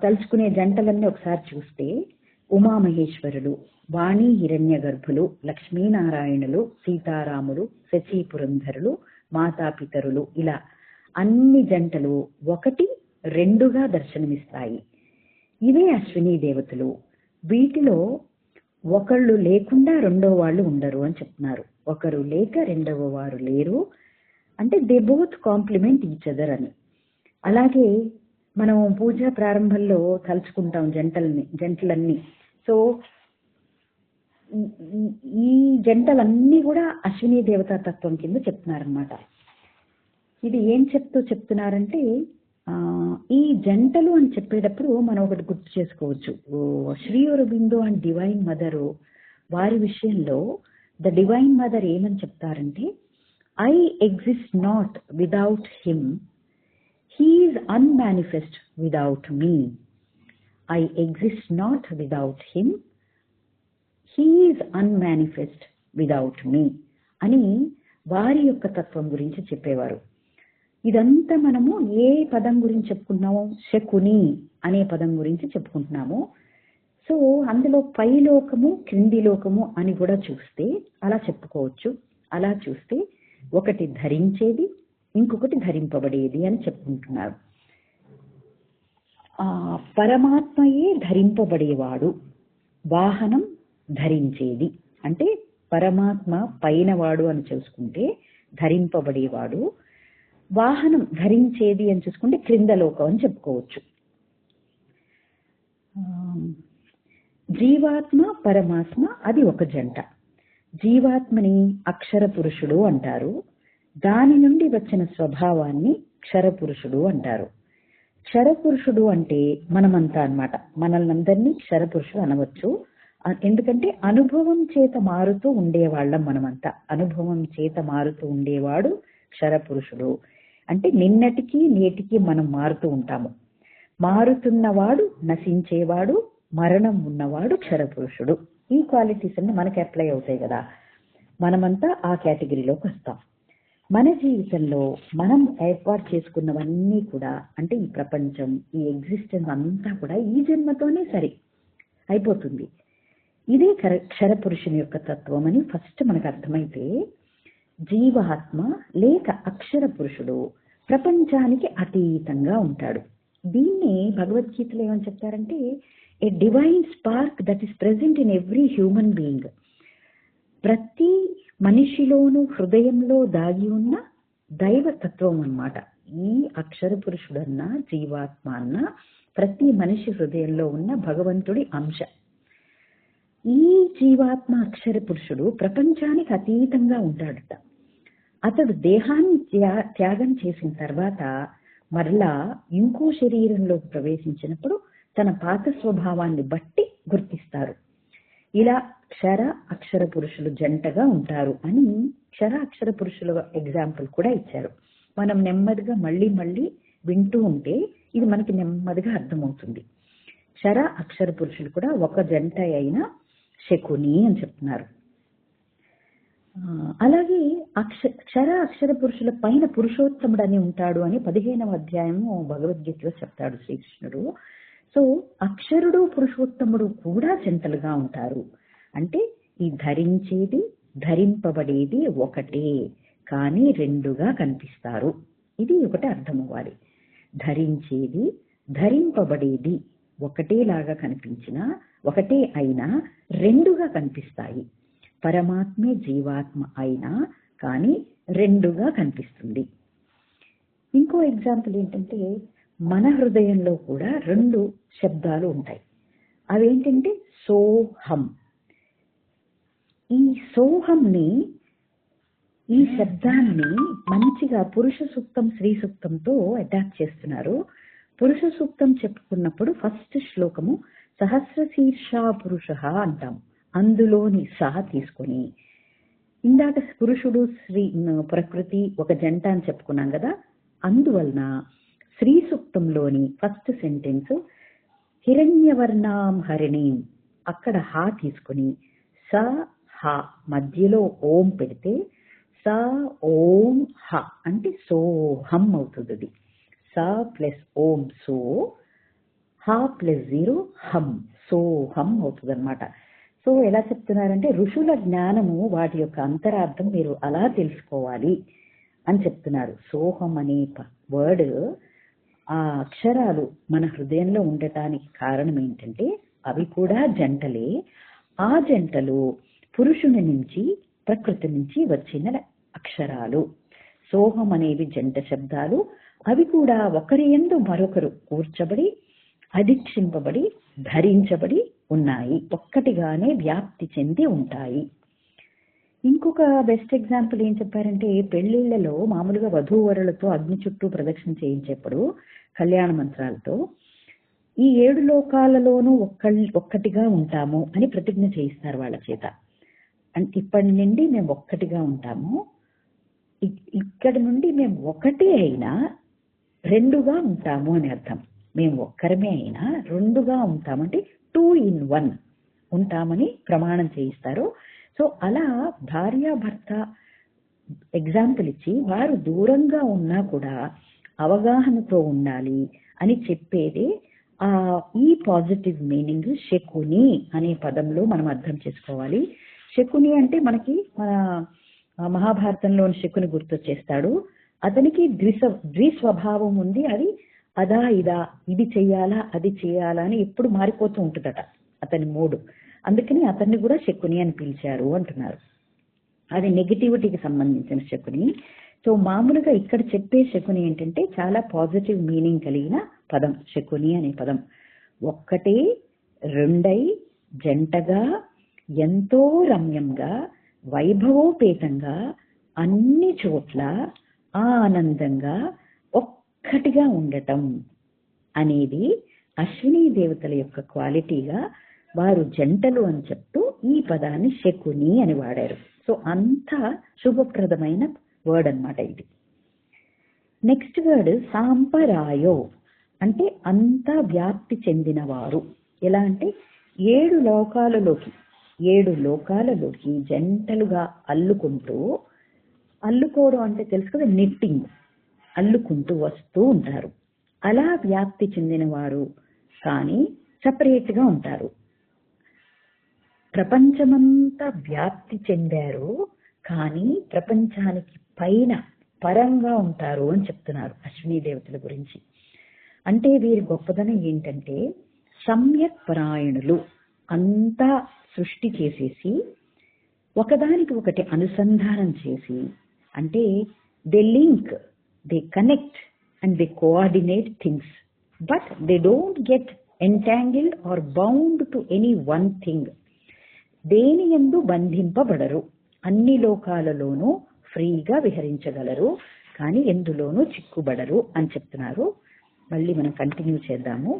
తలుచుకునే జంటలన్నీ ఒకసారి చూస్తే ఉమామహేశ్వరులు, వాణి హిరణ్య గర్భులు, లక్ష్మీనారాయణులు, సీతారాములు, శచీ పురంధరులు, మాతాపితరులు, ఇలా అన్ని జంటలు ఒకటి రెండుగా దర్శనమిస్తాయి. ఇవే అశ్విని దేవతలు. వీటిలో ఒకళ్ళు లేకుండా రెండో వాళ్ళు ఉండరు అని చెప్తున్నారు. ఒకరు లేక రెండవ వారు లేరు అంటే they both complement each other అని. అలాగే మనం పూజా ప్రారంభంలో తలుచుకుంటాం జంటలన్నీ. సో ఈ జంటలన్నీ కూడా అశ్విని దేవతా తత్వం కింద చెప్తున్నారనమాట. ఇది ఏం చెప్తున్నారంటే ఈ జంటలు అని చెప్పేటప్పుడు మనం ఒకటి గుర్తు చేసుకోవచ్చు. Sri Aurobindo and Divine Mother వారి విషయంలో ద డివైన్ మదర్ ఏమని చెప్తారంటే I exist not without him, he is unmanifest without me. I exist not without him, he is unmanifest without me అని వారి యొక్క తత్వం గురించి చెప్పేవారు. ఇదంతా మనము ఏ పదం గురించి చెప్పుకుంటున్నాము? శకుని అనే పదం గురించి చెప్పుకుంటున్నాము. సో అందులో పై లోకము క్రింది లోకము అని కూడా చూస్తే అలా చెప్పుకోవచ్చు. అలా చూస్తే ఒకటి ధరించేది ఇంకొకటి ధరింపబడేది అని చెప్పుకుంటున్నారు. పరమాత్మయే ధరింపబడేవాడు, వాహనం ధరించేది. అంటే పరమాత్మ పైన వాడు అని చూసుకుంటే ధరింపబడేవాడు, వాహనం ధరించేది అని చూసుకుంటే క్రింద లోకం అని చెప్పుకోవచ్చు. జీవాత్మ పరమాత్మ అది ఒక జంట. జీవాత్మని అక్షర పురుషుడు అంటారు, దాని నుండి వచ్చిన స్వభావాన్ని క్షర పురుషుడు అంటారు. క్షర పురుషుడు అంటే మనమంతా అన్నమాట. మనల్నందరినీ క్షర పురుషుడు అనవచ్చు. ఎందుకంటే అనుభవం చేత మారుతూ ఉండేవాళ్ళం మనమంతా. అనుభవం చేత మారుతూ ఉండేవాడు క్షర పురుషుడు. అంటే నిన్నటికి నేటికి మనం మారుతూ ఉంటాము. మారుతున్నవాడు నశించేవాడు, మరణం ఉన్నవాడు క్షర పురుషుడు. ఈ క్వాలిటీస్ అన్ని మనకి అప్లై అవుతాయి కదా, మనమంతా ఆ కేటగిరీలోకి వస్తాం. మన జీవితంలో మనం ఏర్పాటు చేసుకున్నవన్నీ కూడా అంటే ఈ ప్రపంచం, ఈ ఎగ్జిస్టెన్స్ అంతా కూడా ఈ జన్మతోనే సరి అయిపోతుంది. ఇదే క్షర పురుషుని యొక్క తత్వం అని ఫస్ట్ మనకు అర్థమైతే జీవాత్మ లేక అక్షర పురుషుడు ప్రపంచానికి అతీతంగా ఉంటాడు. దీన్ని భగవద్గీతలో ఏమని చెప్తారంటే a divine spark that is present in every human being. ప్రతి మనిషిలోనూ హృదయంలో దాగి ఉన్న దైవతత్వం అన్నమాట. ఈ అక్షర పురుషుడన్న జీవాత్మ అన్న ప్రతి మనిషి హృదయంలో ఉన్న భగవంతుడి అంశ. ఈ జీవాత్మ అక్షర పురుషుడు ప్రపంచానికి అతీతంగా ఉంటాడట. అతడు దేహాన్ని త్యాగం చేసిన తర్వాత మరలా ఇంకో శరీరంలోకి ప్రవేశించినప్పుడు తన పాత స్వభావాన్ని బట్టి గుర్తిస్తారు. ఇలా క్షర అక్షర పురుషులు జంటగా ఉంటారు అని క్షర అక్షర పురుషుల ఎగ్జాంపుల్ కూడా ఇచ్చారు. మనం నెమ్మదిగా మళ్ళీ మళ్ళీ వింటూ ఉంటే ఇది మనకి నెమ్మదిగా అర్థమవుతుంది. క్షర అక్షర పురుషులు కూడా ఒక జంట అయిన శకుని అని చెప్తున్నారు. అలాగే క్షర అక్షర పురుషుల పైన పురుషోత్తముడు అని ఉంటాడు అని 15వ అధ్యాయము భగవద్గీతలో చెప్తాడు శ్రీకృష్ణుడు. సో అక్షరుడు పురుషోత్తముడు కూడా జంటలుగా ఉంటారు. అంటే ఈ ధరించేది ధరింపబడేది ఒకటే కానీ రెండుగా కనిపిస్తారు. ఇది ఒకటి అర్థం అవ్వాలి. ధరించేది ధరింపబడేది ఒకటేలాగా కనిపించినా ఒకటే అయినా రెండుగా కనిపిస్తాయి. పరమాత్మే జీవాత్మ అయినా కానీ రెండుగా కనిపిస్తుంది. ఇంకో ఎగ్జాంపుల్ ఏంటంటే మన హృదయంలో కూడా రెండు శబ్దాలు ఉంటాయి. అవేంటంటే సోహం. ఈ సోహంని ఈ శబ్దాన్ని మంచిగా పురుష సూక్తం స్త్రీ సూక్తంతో అటాచ్ చేస్తున్నారు. పురుష సూక్తం చెప్పుకున్నప్పుడు ఫస్ట్ శ్లోకము సహస్రశీర్ష పురుష అంటాం. అందులోని సహ తీసుకొని ఇందాక పురుషుడు స్త్రీ ప్రకృతి ఒక జంట అని చెప్పుకున్నాం కదా. అందువలన శ్రీ సూక్తంలోని ఫస్ట్ సెంటెన్స్ హిరణ్యవర్ణాం హరిణీం అక్కడ హా తీసుకొని స హ మధ్యలో ఓం పెడితే స ఓం హ అంటే సోహం అవుతుంది. స ప్లస్ ఓం సో, హ ప్లస్ 0 హం సోహం అవుతుంది అనమాట. సో ఎలా చెప్తున్నారంటే ఋషుల జ్ఞానము వాటి యొక్క అంతరార్థం మీరు అలా తెలుసుకోవాలి అని చెప్తున్నారు. సోహం అనే వర్డ్ ఆ అక్షరాలు మన హృదయంలో ఉండటానికి కారణం ఏంటంటే అవి కూడా జంటలే. ఆ జంటలు పురుషుని నుంచి ప్రకృతి నుంచి వచ్చిన అక్షరాలు. సోహం అనేవి జంట శబ్దాలు. అవి కూడా ఒకరి యందు మరొకరు కూర్చబడి అధిక్షింపబడి ధరించబడి ఉన్నాయి. ఒక్కటిగానే వ్యాప్తి చెంది ఉంటాయి. ఇంకొక బెస్ట్ ఎగ్జాంపుల్ ఏం చెప్పారంటే పెళ్లిళ్లలో మామూలుగా వధూవరులతో అగ్ని చుట్టూ ప్రదక్షిణ చేయించేప్పుడు కళ్యాణ మంత్రాలతో ఈ 7 లోకాలలోనూ ఒక్కటిగా ఉంటాము అని ప్రతిజ్ఞ చేయిస్తారు వాళ్ళ చేత. అంటే ఇప్పటి నుండి మేము ఒక్కటిగా ఉంటాము, ఇక్కడి నుండి మేము ఒకటే అయినా రెండుగా ఉంటాము అని అర్థం. మేము ఒక్కరమే అయినా రెండుగా ఉంటామంటే 2 in 1 ఉంటామని ప్రమాణం చేయిస్తారు. సో అలా భార్యాభర్త ఎగ్జాంపుల్ ఇచ్చి వారు దూరంగా ఉన్నా కూడా అవగాహనతో ఉండాలి అని చెప్పేదే ఈ పాజిటివ్ మీనింగ్ శకుని అనే పదంలో మనం అర్థం చేసుకోవాలి. శకుని అంటే మనకి మన మహాభారతంలోని శకుని గుర్తొచ్చేస్తాడు. అతనికి ద్విస్వభావం ఉంది. అది అదా ఇదా, ఇది చెయ్యాలా అది చెయ్యాలా అని ఎప్పుడు మారిపోతూ ఉంటుందట అతని మూడు. అందుకని అతన్ని కూడా శకుని అని పిలిచారు అంటున్నారు. అది నెగిటివిటీకి సంబంధించిన శకుని. సో మామూలుగా ఇక్కడ చెప్పే శకుని ఏంటంటే చాలా పాజిటివ్ మీనింగ్ కలిగిన పదం శకుని అనే పదం. ఒక్కటే రెండై జంటగా ఎంతో రమ్యంగా వైభవోపేతంగా అన్ని చోట్ల ఆనందంగా ఒక్కటిగా ఉండటం అనేది అశ్విని దేవతల యొక్క క్వాలిటీగా వారు జంటలు అని చెప్తూ ఈ పదాన్ని శకుని అని వాడారు. సో అంత శుభప్రదమైన వర్డ్ అన్నమాట ఇది. నెక్స్ట్ వర్డ్ సాంపరాయో అంటే అంతా వ్యాప్తి చెందినవారు. ఎలా అంటే 7 లోకాలలోకి జంటలుగా అల్లుకోవడం అంటే తెలుసు కదా, నిట్టింగ్, అల్లుకుంటూ వస్తూ ఉంటారు. అలా వ్యాప్తి చెందిన వారు కానీ సపరేట్ గా ఉంటారు. ప్రపంచమంతా వ్యాప్తి చెందారు కానీ ప్రపంచానికి పైన పరంగా ఉంటారు అని చెప్తున్నారు అశ్విని దేవతల గురించి. అంటే వీరి గొప్పదనం ఏంటంటే సమ్యక్ పరాయణులు. అంతా సృష్టి చేసేసి ఒకదానికి ఒకటి అనుసంధానం చేసి, అంటే they link, they connect and they coordinate things, but they don't get entangled or bound to any one thing. దేని యందు బంధింపబడరు, అన్ని లోకాలలోనూ ఫ్రీగా విహరించగలరు, కానీ ఎందులోనూ చిక్కుబడరు అని చెప్తున్నారు. మళ్ళీ మనం కంటిన్యూ చేద్దాము.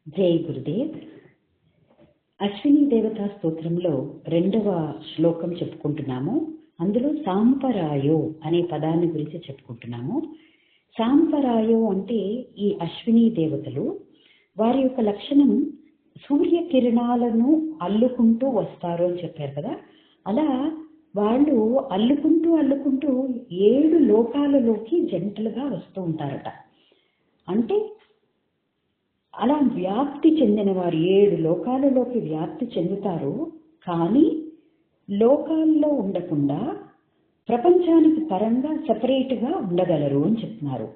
జై గురుదేవ్. అశ్విని దేవతా స్తోత్రంలో 2వ శ్లోకం చెప్పుకుంటున్నాము. అందులో సాంపరాయో అనే పదాన్ని గురించి చెప్పుకుంటున్నాము. సాంపరాయో అంటే ఈ అశ్విని దేవతలు, వారి యొక్క లక్షణం సూర్యకిరణాలను అల్లుకుంటూ వస్తారు అని చెప్పారు కదా. అలా వాళ్ళు అల్లుకుంటూ 7 లోకాలలోకి జంటలుగా వస్తూ ఉంటారట. అంటే అలా వ్యాప్తి చెందిన వారు 7 లోకాలలోకి వ్యాప్తి చెందుతారు, కానీ లోకాల్లో ఉండకుండా ప్రపంచానికి పరంగా సెపరేట్గా ఉండగలరు అని చెప్తున్నారు.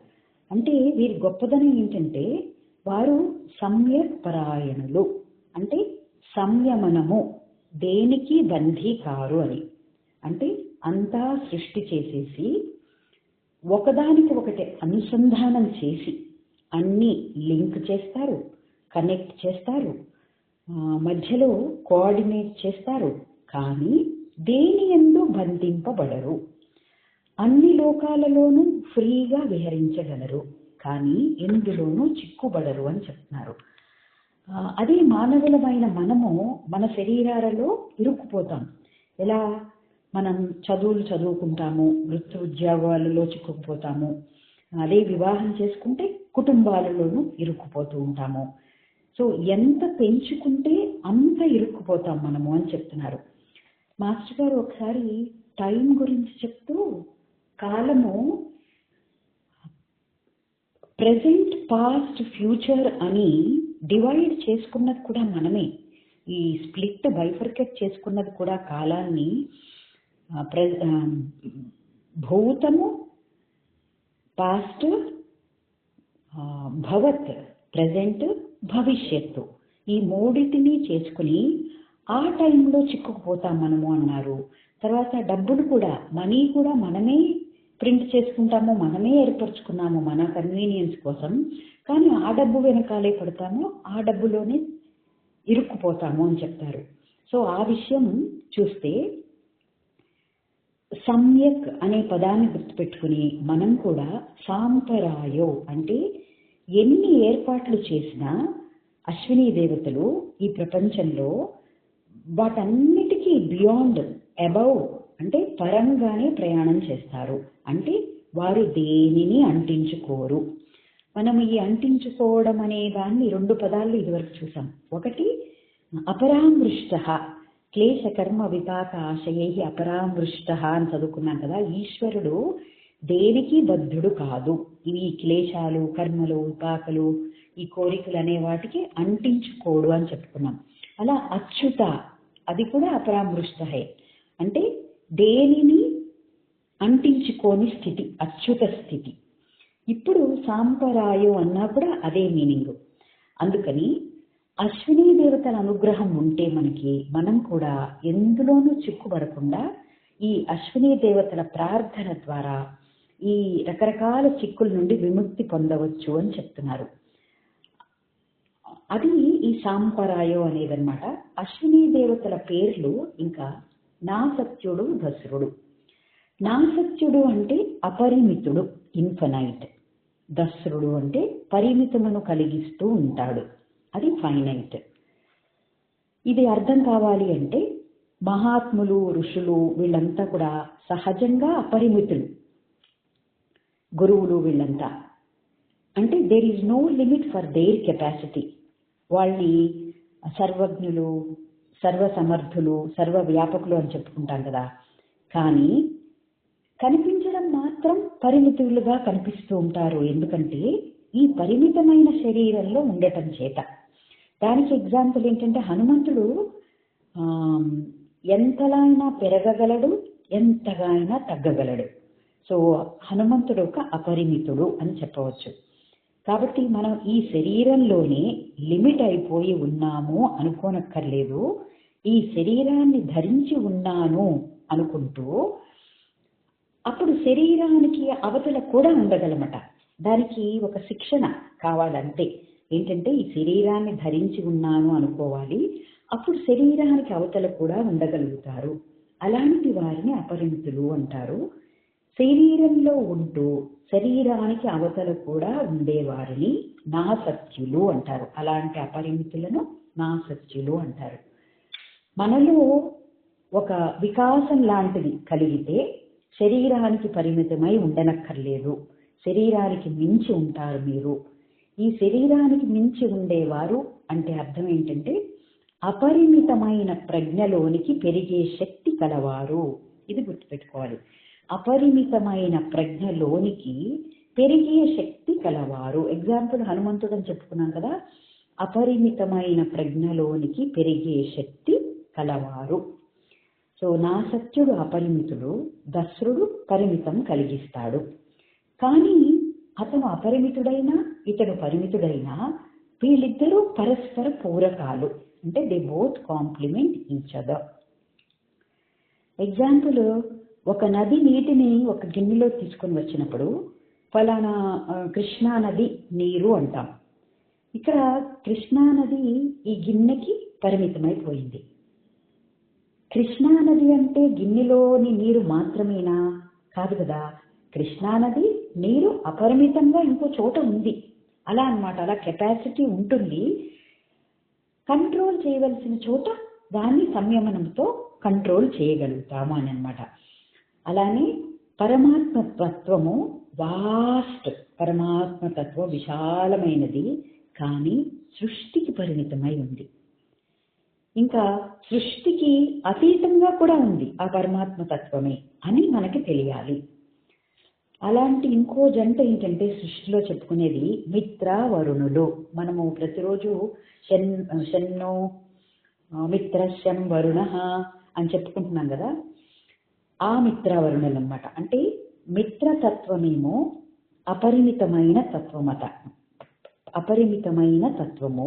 అంటే వీరి గొప్పదనం ఏంటంటే వారు సమ్యక్ పరాయణులు, అంటే సంయమనము, దేనికి బంధీ కారు అని. అంటే అంతా సృష్టి చేసేసి ఒకదానికి ఒకటి అనుసంధానం చేసి అన్ని లింక్ చేస్తారు, కనెక్ట్ చేస్తారు, మధ్యలో కోఆర్డినేట్ చేస్తారు, కానీ దేని యందు బంధింపబడరు. అన్ని లోకాలలోనూ ఫ్రీగా విహరించగలరు, కానీ ఎందులోనూ చిక్కుబడరు అని చెప్తున్నారు. అదే మానవులమైన మనము మన శరీరాలలో ఇరుక్కుపోతాం. ఎలా? మనం చదువులు చదువుకుంటాము, వృత్తి ఉద్యోగాలలో చిక్కుకుపోతాము. అదే వివాహం చేసుకుంటే కుటుంబాలలోనూ ఇరుక్కుపోతూ ఉంటాము. సో ఎంత పెంచుకుంటే అంత ఇరుక్కుపోతాం మనము అని చెప్తున్నారు. మాస్టర్ గారు ఒకసారి టైం గురించి చెప్తూ, కాలము ప్రెజెంట్, పాస్ట్, ఫ్యూచర్ అని డివైడ్ చేసుకున్నది కూడా మనమే. ఈ స్ప్లిట్, బైఫర్కేట్ చేసుకున్నది కూడా కాలాన్ని భూతము, పాస్ట్, భవత్, ప్రెజెంట్, భవిష్యత్తు, ఈ 3టిని చేసుకుని ఆ టైంలో చిక్కుకుపోతాం మనము అన్నారు. తర్వాత డబ్బులు కూడా, మనీ కూడా మనమే ప్రింట్ చేసుకుంటాము, మనమే ఏర్పరచుకున్నాము మన కన్వీనియన్స్ కోసం, కానీ ఆ డబ్బు వెనకాలే పడతాము, ఆ డబ్బులోనే ఇరుక్కుపోతాము అని చెప్తారు. సో ఆ విషయం చూస్తే సమ్యక్ అనే పదాన్ని గుర్తుపెట్టుకుని మనం కూడా సాంపరాయో, అంటే ఎన్ని ఏర్పాట్లు చేసినా అశ్విని దేవతలు ఈ ప్రపంచంలో వాటన్నిటికీ బియాండ్, అబౌవ్, అంటే పరంగానే ప్రయాణం చేస్తారు. అంటే వారు దేనిని అంటించుకోరు. మనం ఈ అంటించుకోవడం అనే దాన్ని 2 పదాలు ఇదివరకు చూసాం. ఒకటి అపరామృష్ట, క్లేశ కర్మ విపాక ఆశయై అపరామృష్ట అని చదువుకున్నాం కదా. ఈశ్వరుడు దేనికి బద్ధుడు కాదు. ఈ క్లేశాలు, కర్మలు, విపాకలు, ఈ కోరికలు అనే వాటికి అంటించుకోడు అని చెప్పుకున్నాం. అలా అచ్యుత, అది కూడా అపరామృష్టహే, అంటే దేనిని అంటించుకోని స్థితి, అచ్యుత స్థితి. ఇప్పుడు సాంపరాయో అన్నా కూడా అదే మీనింగ్. అందుకని అశ్విని దేవతల అనుగ్రహం ఉంటే మనం కూడా ఎందులోనూ చిక్కుబడకుండా ఈ అశ్విని దేవతల ప్రార్థన ద్వారా ఈ రకరకాల చిక్కుల నుండి విముక్తి పొందవచ్చు అని చెప్తున్నారు. అది ఈ సాంపరాయో అనేదన్నమాట. అశ్విని దేవతల పేర్లు ఇంకా నాసత్యుడు, దస్రుడు. నాసత్యుడు అంటే అపరిమితుడు, ఇన్ఫనైట్. దస్రుడు అంటే పరిమితమును కలిగిస్తూ ఉంటాడు, అది ఫైనైట్. ఇది అర్థం కావాలి అంటే మహాత్ములు, ఋషులు వీళ్ళంతా కూడా సహజంగా అపరిమితులు. గురువులు వీళ్ళంతా అంటే there is no limit for their capacity. వాళ్ళని సర్వజ్ఞులు, సర్వసమర్థులు, సర్వవ్యాపకులు అని చెప్పుకుంటాం కదా. కానీ కనిపించడం మాత్రం పరిమితులుగా కనిపిస్తూ ఉంటారు. ఎందుకంటే ఈ పరిమితమైన శరీరంలో ఉండటం చేత. దానికి ఎగ్జాంపుల్ ఏంటంటే హనుమంతుడు ఎంతలా అయినా పెరగగలడు, ఎంతగా అయినా తగ్గగలడు. సో హనుమంతుడు ఒక అపరిమితుడు అని చెప్పవచ్చు. కాబట్టి మనం ఈ శరీరంలోనే లిమిట్ అయిపోయి ఉన్నాము అనుకోనక్కర్లేదు. ఈ శరీరాన్ని ధరించి ఉన్నాను అనుకుంటూ అప్పుడు శరీరానికి అవతల కూడా ఉండగలమట. దానికి ఒక శిక్షణ కావాలంటే ఏంటంటే ఈ శరీరాన్ని ధరించి ఉన్నాను అనుకోవాలి. అప్పుడు శరీరానికి అవతల కూడా ఉండగలుగుతారు. అలాంటి వారిని అపరిమితులు అంటారు. శరీరంలో ఉంటూ శరీరానికి అవతల కూడా ఉండేవారిని నాసత్యులు అంటారు. అలాంటి అపరిమితులను నాసత్యులు అంటారు. మనలో ఒక వికాసం లాంటిది కలిగితే శరీరానికి పరిమితమై ఉండనక్కర్లేదు. శరీరానికి మించి ఉంటారు మీరు. ఈ శరీరానికి మించి ఉండేవారు అంటే అర్థం ఏంటంటే అపరిమితమైన ప్రజ్ఞలోనికి పెరిగే శక్తి కలవారు. ఇది గుర్తుపెట్టుకోవాలి. అపరిమితమైన ప్రజ్ఞలోనికి పెరిగే శక్తి కలవారు. ఎగ్జాంపుల్ హనుమంతుడు అని చెప్పుకున్నాం కదా, అపరిమితమైన ప్రజ్ఞలోనికి పెరిగే శక్తి కలవారు. సో నాసత్యుడు అపరిమితుడు, దస్రుడు పరిమితం కలిగిస్తాడు. కానీ అతను అపరిమితుడైనా ఇతడు పరిమితుడైనా వీళ్ళిద్దరూ పరస్పర పూరకాలు. అంటే they both complement each other. Example, ఒక నది నీటిని ఒక గిన్నెలో తీసుకొని వచ్చినప్పుడు ఫలానా కృష్ణా నది నీరు అంటాం. ఇక్కడ కృష్ణా నది ఈ గిన్నెకి పరిమితమైపోయింది. కృష్ణా నది అంటే గిన్నెలోని నీరు మాత్రమేనా? కాదు కదా. కృష్ణా నది నీరు అపరిమితంగా ఇంకో చోట ఉంది. అలా అన్నమాట. అలా కెపాసిటీ ఉంటుంది. కంట్రోల్ చేయవలసిన చోట దాన్ని సంయమనంతో కంట్రోల్ చేయగలుగుతాము అని అన్నమాట. అలానే పరమాత్మ తత్వము వాస్ట్, పరమాత్మ తత్వం విశాలమైనది, కానీ సృష్టికి పరిమితమై ఉంది. ఇంకా సృష్టికి అతీతంగా కూడా ఉంది ఆ పరమాత్మ తత్వమే అని మనకి తెలియాలి. అలాంటి ఇంకో జంట ఏంటంటే సృష్టిలో చెప్పుకునేది మిత్ర వరుణులు. మనము ప్రతిరోజు శన్నో మిత్రశం వరుణ అని చెప్పుకుంటున్నాం కదా, ఆ మిత్ర వరుణులు అన్నమాట. అంటే మిత్రతత్వమేమో అపరిమితమైన తత్వమత. అపరిమితమైన తత్వము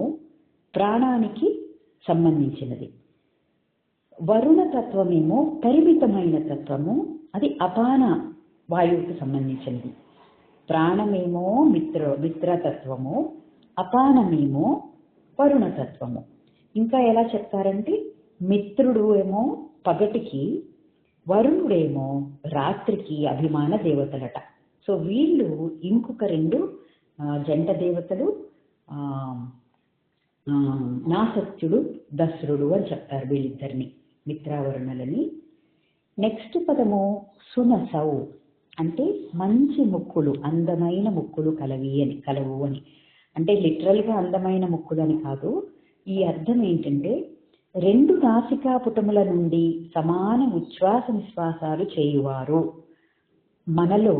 ప్రాణానికి సంబంధించినది. వరుణ తత్వమేమో పరిమితమైన తత్వము, అది అపాన వాయువుకు సంబంధించినది. ప్రాణమేమో మిత్రతత్వము, అపానమేమో వరుణతత్వము. ఇంకా ఎలా చెప్తారంటే మిత్రుడు ఏమో పగటికి, వరుణుడేమో రాత్రికి అభిమాన దేవతలట. సో వీళ్ళు ఇంకొక రెండు జంట దేవతలు, నాసత్యుడు దస్రుడు అని చెప్తారు వీళ్ళిద్దరిని, మిత్రావరుణులని. నెక్స్ట్ పదము సునసౌ అంటే మంచి ముక్కులు, అందమైన ముక్కులు కలవు అని. అంటే లిటరల్గా అందమైన ముక్కులు అని కాదు. ఈ అర్థం ఏంటంటే రెండు నాసికా పుటముల నుండి సమాన ఉచ్ఛ్వాస నిశ్వాసాలు చేయువారు. మనలో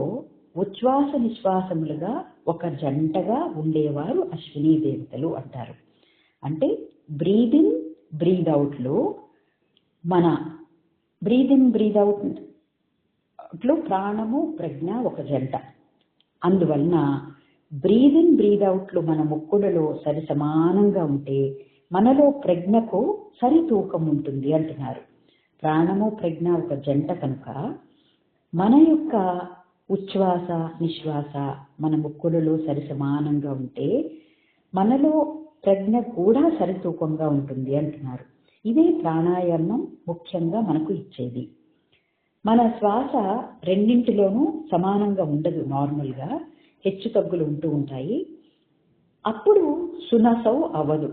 ఉచ్ఛ్వాస నిశ్వాసములుగా ఒక జంటగా ఉండేవారు అశ్విని దేవతలు అంటారు. అంటే బ్రీద్ ఇన్ బ్రీద్ అవుట్లో మన బ్రీద్ ఇన్ బ్రీద్ అవుట్లో ప్రాణము ప్రజ్ఞ ఒక జంట. అందువలన బ్రీద్ ఇన్ బ్రీద్ అవుట్లు మన ముక్కులలో సరి సమానంగా ఉంటే మనలో ప్రజ్ఞకు సరి తూకం ఉంటుంది అంటున్నారు. ప్రాణము ప్రజ్ఞ ఒక జంట కనుక మన యొక్క ఉచ్ఛ్వాస నిశ్వాస మన ముక్కులలో సరి సమానంగా ఉంటే మనలో ప్రజ్ఞ కూడా సరితూకంగా ఉంటుంది అంటున్నారు. ఇదే ప్రాణాయామం ముఖ్యంగా మనకు ఇచ్చేది. మన శ్వాస రెండింటిలోనూ సమానంగా ఉండదు. నార్మల్గా హెచ్చు తగ్గులు ఉంటూ ఉంటాయి. అప్పుడు సునసౌ అవ్వదు.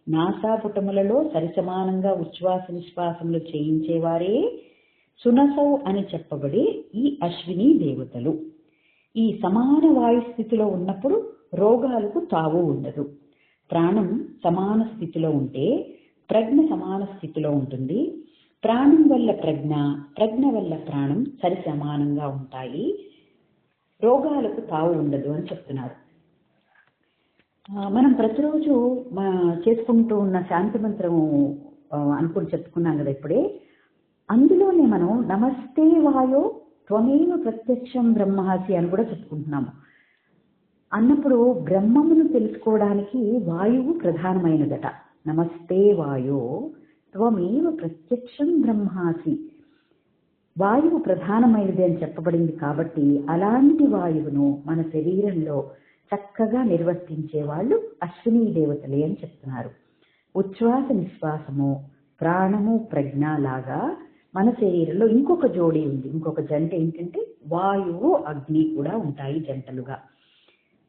నాసాపుటములలో సరిసమానంగా ఉచ్ఛ్వాస నిశ్వాసములు చేయించేవారే సునసౌ అని చెప్పబడే ఈ అశ్విని దేవతలు. ఈ సమాన వాయు స్థితిలో ఉన్నప్పుడు రోగాలకు తావు ఉండదు. ప్రాణం సమాన స్థితిలో ఉంటే ప్రజ్ఞ సమాన స్థితిలో ఉంటుంది. ప్రాణం వల్ల ప్రజ్ఞ, ప్రజ్ఞ వల్ల ప్రాణం సరి సమానంగా ఉంటాయి. రోగాలకు తావు ఉండదు అని చెప్తున్నారు. మనం ప్రతిరోజు చేసుకుంటూ ఉన్న శాంతి మంత్రము అనుకుని చెప్పుకున్నాం కదా ఇప్పుడే. అందులోనే మనం నమస్తే వాయో త్వమేవ ప్రత్యక్షం బ్రహ్మాసి అని కూడా చెప్పుకుంటున్నాము. అన్నప్పుడు బ్రహ్మమును తెలుసుకోవడానికి వాయువు ప్రధానమైనదట. నమస్తే వాయో త్వమేవ ప్రత్యక్షం బ్రహ్మాసి. వాయువు ప్రధానమైనది అని చెప్పబడింది కాబట్టి అలాంటి వాయువును మన శరీరంలో చక్కగా నిర్వర్తించే వాళ్ళు అశ్వినీ దేవతలే అని చెప్తున్నారు. ఉచ్ఛ్వాస నిశ్వాసము, ప్రాణము, ప్రజ్ఞ లాగా మన శరీరంలో ఇంకొక జోడి ఉంది, ఇంకొక జంట ఏంటంటే వాయువు అగ్ని కూడా ఉంటాయి జంటలుగా.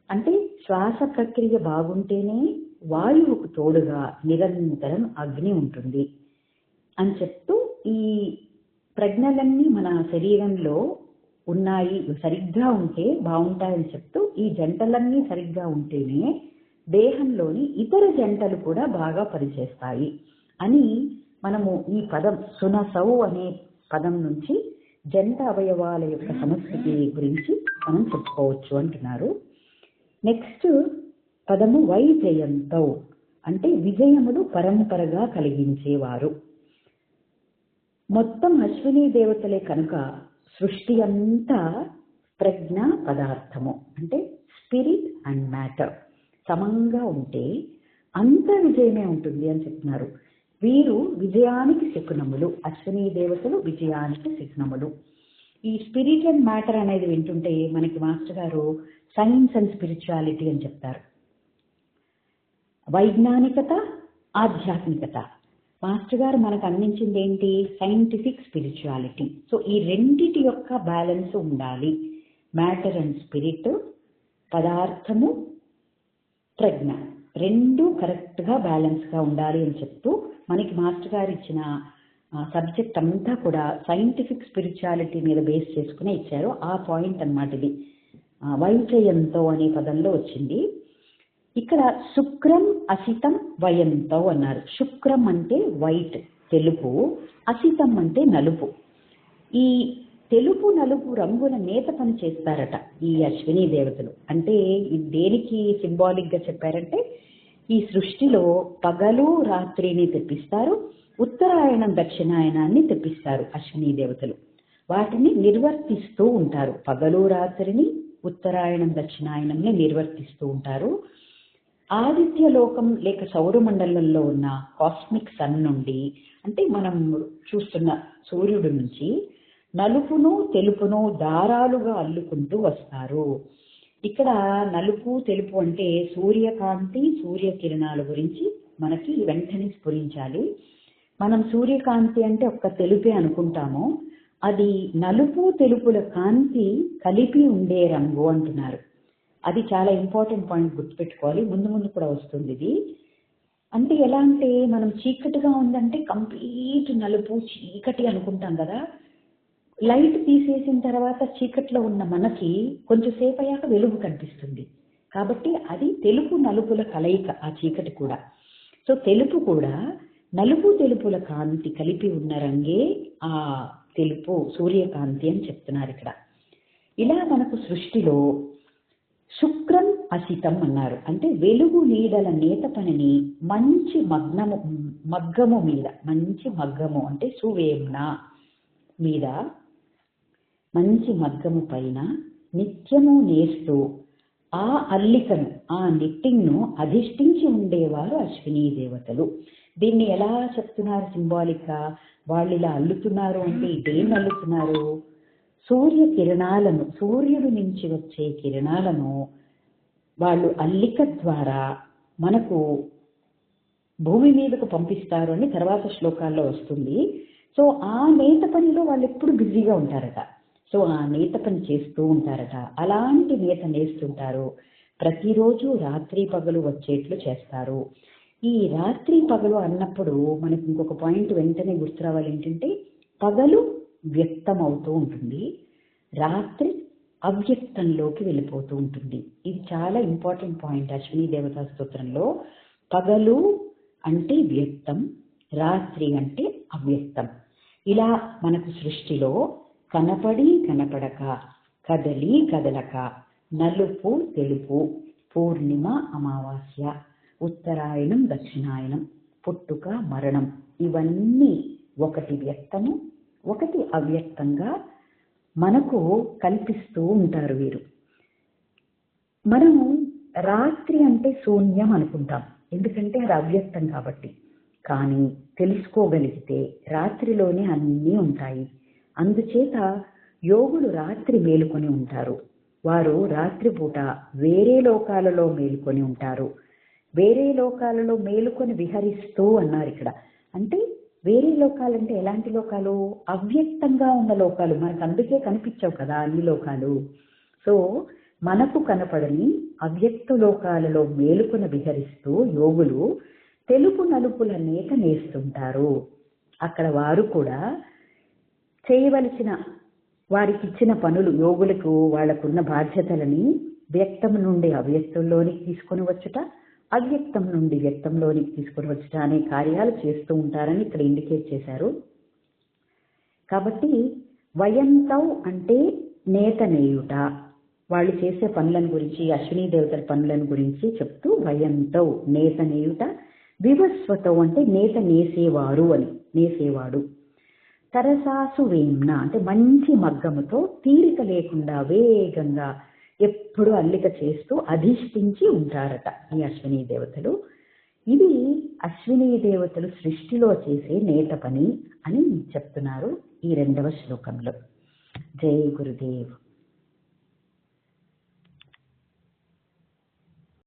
అంటే శ్వాస ప్రక్రియ బాగుంటేనే వాయువుకు తోడుగా నిరంతరం అగ్ని ఉంటుంది అని చెప్తూ ఈ ప్రజ్ఞలన్నీ మన శరీరంలో ఉన్నాయి, సరిగ్గా ఉంటే బాగుంటాయని చెప్తూ ఈ జంటలన్నీ సరిగ్గా ఉంటేనే దేహంలోని ఇతర జంటలు కూడా బాగా పనిచేస్తాయి అని మనము ఈ పదం సునసౌ అనే పదం నుంచి జంట అవయవాల యొక్క సమస్య గురించి మనం చెప్పుకోవచ్చు అంటున్నారు. నెక్స్ట్ పదము వైజయంతౌ అంటే విజయములు పరంపరగా కలిగించేవారు. మొత్తం అశ్విని దేవతలే కనుక సృష్టి అంతా ప్రజ్ఞ పదార్థము అంటే స్పిరిట్ అండ్ మ్యాటర్ సమంగా ఉంటే అంత విజయమే ఉంటుంది అని చెప్తున్నారు. వీరు విజయానికి శకునములు, అశ్విని దేవతలు విజయానికి శకునములు. ఈ స్పిరిట్ అండ్ మ్యాటర్ అనేది వింటుంటే మనకి మాస్టర్ గారు సైన్స్ అండ్ స్పిరిచువాలిటీ అని చెప్తారు. వైజ్ఞానికత, ఆధ్యాత్మికత. మాస్టర్ గారు మనకు అందించింది ఏంటి? Scientific spirituality. సో ఈ రెండిటి యొక్క బ్యాలెన్స్ ఉండాలి. మ్యాటర్ అండ్ స్పిరిట్, పదార్థము, ప్రజ్ఞ రెండు కరెక్ట్గా బ్యాలెన్స్గా ఉండాలి అని చెప్తూ మనకి మాస్టర్ గారు ఇచ్చిన సబ్జెక్ట్ అంతా కూడా సైంటిఫిక్ స్పిరిచువాలిటీ మీద బేస్ చేసుకునే ఇచ్చారు. ఆ పాయింట్ అన్నమాట ఇది. వైజయంతో అనే పదంలో వచ్చింది. ఇక్కడ శుక్రం అసితం వయంతో అన్నారు. శుక్రం అంటే వైట్ తెలుపు, అసితం అంటే నలుపు. ఈ తెలుపు నలుపు రంగుల నేత పని చేస్తారట ఈ అశ్విని దేవతలు. అంటే దేనికి సింబాలిక్ గా చెప్పారంటే ఈ సృష్టిలో పగలు రాత్రిని తెప్పిస్తారు, ఉత్తరాయణం దక్షిణాయనాన్ని తెప్పిస్తారు అశ్విని దేవతలు. వాటిని నిర్వర్తిస్తూ ఉంటారు. పగలు రాత్రిని, ఉత్తరాయణం దక్షిణాయనంని నిర్వర్తిస్తూ ఉంటారు. ఆదిత్య లోకం లేక సౌరమండలంలో ఉన్న కాస్మిక్ సన్ నుండి అంటే మనం చూస్తున్న సూర్యుడి నుంచి నలుపును తెలుపును దారాలుగా అల్లుకుంటూ వస్తారు. ఇక్కడ నలుపు తెలుపు అంటే సూర్యకాంతి, సూర్యకిరణాల గురించి మనకి వెంటనే స్ఫురించాలి. మనం సూర్యకాంతి అంటే ఒక్క తెలుపే అనుకుంటాము, అది నలుపు తెలుపుల కాంతి కలిపి ఉండే రంగు అంటున్నారు. అది చాలా ఇంపార్టెంట్ పాయింట్, గుర్తుపెట్టుకోవాలి. ముందు ముందు కూడా వస్తుంది ఇది. అంటే ఎలా అంటే మనం చీకటిగా ఉందంటే కంప్లీట్ నలుపు చీకటి అనుకుంటాం కదా. లైట్ తీసేసిన తర్వాత చీకట్లో ఉన్న మనకి కొంచెం సేపు అయ్యాక వెలుగు కనిపిస్తుంది. కాబట్టి అది తెలుపు నలుపుల కలయిక ఆ చీకటి కూడా. సో తెలుపు కూడా నలుపు తెలుపుల కాంతి కలిపి ఉన్న రంగే ఆ తెలుపు సూర్యకాంతి అని చెప్తున్నారు ఇక్కడ. ఇలా మనకు సృష్టిలో శుక్రం అసితం అన్నారు. అంటే వెలుగు నీడల నేత పనిని మంచి మగ్గము మీద, మంచి మగ్గము అంటే సువేమ్న మీద, మంచి మగ్గము పైన నిత్యము నేస్తూ ఆ అల్లికను, ఆ నిట్టింగ్ను అధిష్ఠించి ఉండేవారు అశ్విని దేవతలు. దీన్ని ఎలా చెప్తున్నారు సింబాలిక్ గా? వాళ్ళు ఇలా అల్లుతున్నారు అంటే ఇదేం అల్లుతున్నారు? సూర్య కిరణాలను, సూర్యుడి నుంచి వచ్చే కిరణాలను వాళ్ళు అల్లిక ద్వారా మనకు భూమి మీదకు పంపిస్తారు అని తర్వాత శ్లోకాల్లో వస్తుంది. సో ఆ నేత పనిలో వాళ్ళు ఎప్పుడు బిజీగా ఉంటారట. సో ఆ నేత పని చేస్తూ ఉంటారట. అలాంటి నేత నేస్తుంటారు. ప్రతిరోజు రాత్రి పగలు వచ్చేట్లు చేస్తారు. ఈ రాత్రి పగలు అన్నప్పుడు మనకి ఇంకొక పాయింట్ వెంటనే గుర్తు రావాలి. ఏంటంటే పగలు వ్యక్తం అవుతూ ఉంటుంది, రాత్రి అవ్యక్తంలోకి వెళ్ళిపోతూ ఉంటుంది. ఇది చాలా ఇంపార్టెంట్ పాయింట్ అశ్విని దేవతా స్తోత్రంలో. పగలు అంటే వ్యక్తం, రాత్రి అంటే అవ్యక్తం. ఇలా మనకు సృష్టిలో కనపడి కనపడక, కదలి కదలక, నలుపు తెలుపు, పూర్ణిమ అమావాస్య, ఉత్తరాయణం దక్షిణాయనం, పుట్టుక మరణం, ఇవన్నీ ఒకటి వ్యక్తము ఒకటి అవ్యక్తంగా మనకు కల్పిస్తూ ఉంటారు వీరు. మనము రాత్రి అంటే శూన్యం అనుకుంటాం, ఎందుకంటే అది అవ్యక్తం కాబట్టి. కానీ తెలుసుకోగలిగితే రాత్రిలోనే అన్నీ ఉంటాయి. అందుచేత యోగులు రాత్రి మేలుకొని ఉంటారు. వారు రాత్రిపూట వేరే లోకాలలో మేలుకొని ఉంటారు. వేరే లోకాలలో మేలుకొని విహరిస్తూ అన్నారు ఇక్కడ. అంటే వేరే లోకాలంటే ఎలాంటి లోకాలు? అవ్యక్తంగా ఉన్న లోకాలు. మనకు అందుకే కనిపించవు కదా అన్ని లోకాలు. సో మనకు కనపడని అవ్యక్త లోకాలలో మేలుకొని విహరిస్తూ యోగులు తెలుపు నలుపుల నేత నేస్తుంటారు. అక్కడ వారు కూడా చేయవలసిన వారికి ఇచ్చిన పనులు, యోగులకు వాళ్ళకున్న బాధ్యతలని వ్యక్తం నుండి అవ్యక్తంలోనికి తీసుకొని వచ్చుట, అవ్యక్తం నుండి వ్యక్తంలోనికి తీసుకొని వచ్చుట అనే కార్యాలు చేస్తూ ఉంటారని ఇక్కడ ఇండికేట్ చేశారు. కాబట్టి వయంతౌ అంటే నేత నేయుట, వాళ్ళు చేసే పనులను గురించి, అశ్విని దేవతల పనులను గురించి చెప్తూ వయంతౌ నేత నేయుట, వివస్వతౌ అంటే నేత నేసేవారు అని, నేసేవాడు. తరసాసు వేమ్న అంటే మంచి మగ్గముతో తీరిక లేకుండా వేగంగా ఎప్పుడు అల్లిక చేస్తూ అధిష్ఠించి ఉంటారట ఈ అశ్విని దేవతలు. ఇది అశ్విని దేవతలు సృష్టిలో చేసే నేత పని అని చెప్తున్నారు ఈ 2వ శ్లోకంలో. జై గురుదేవ్.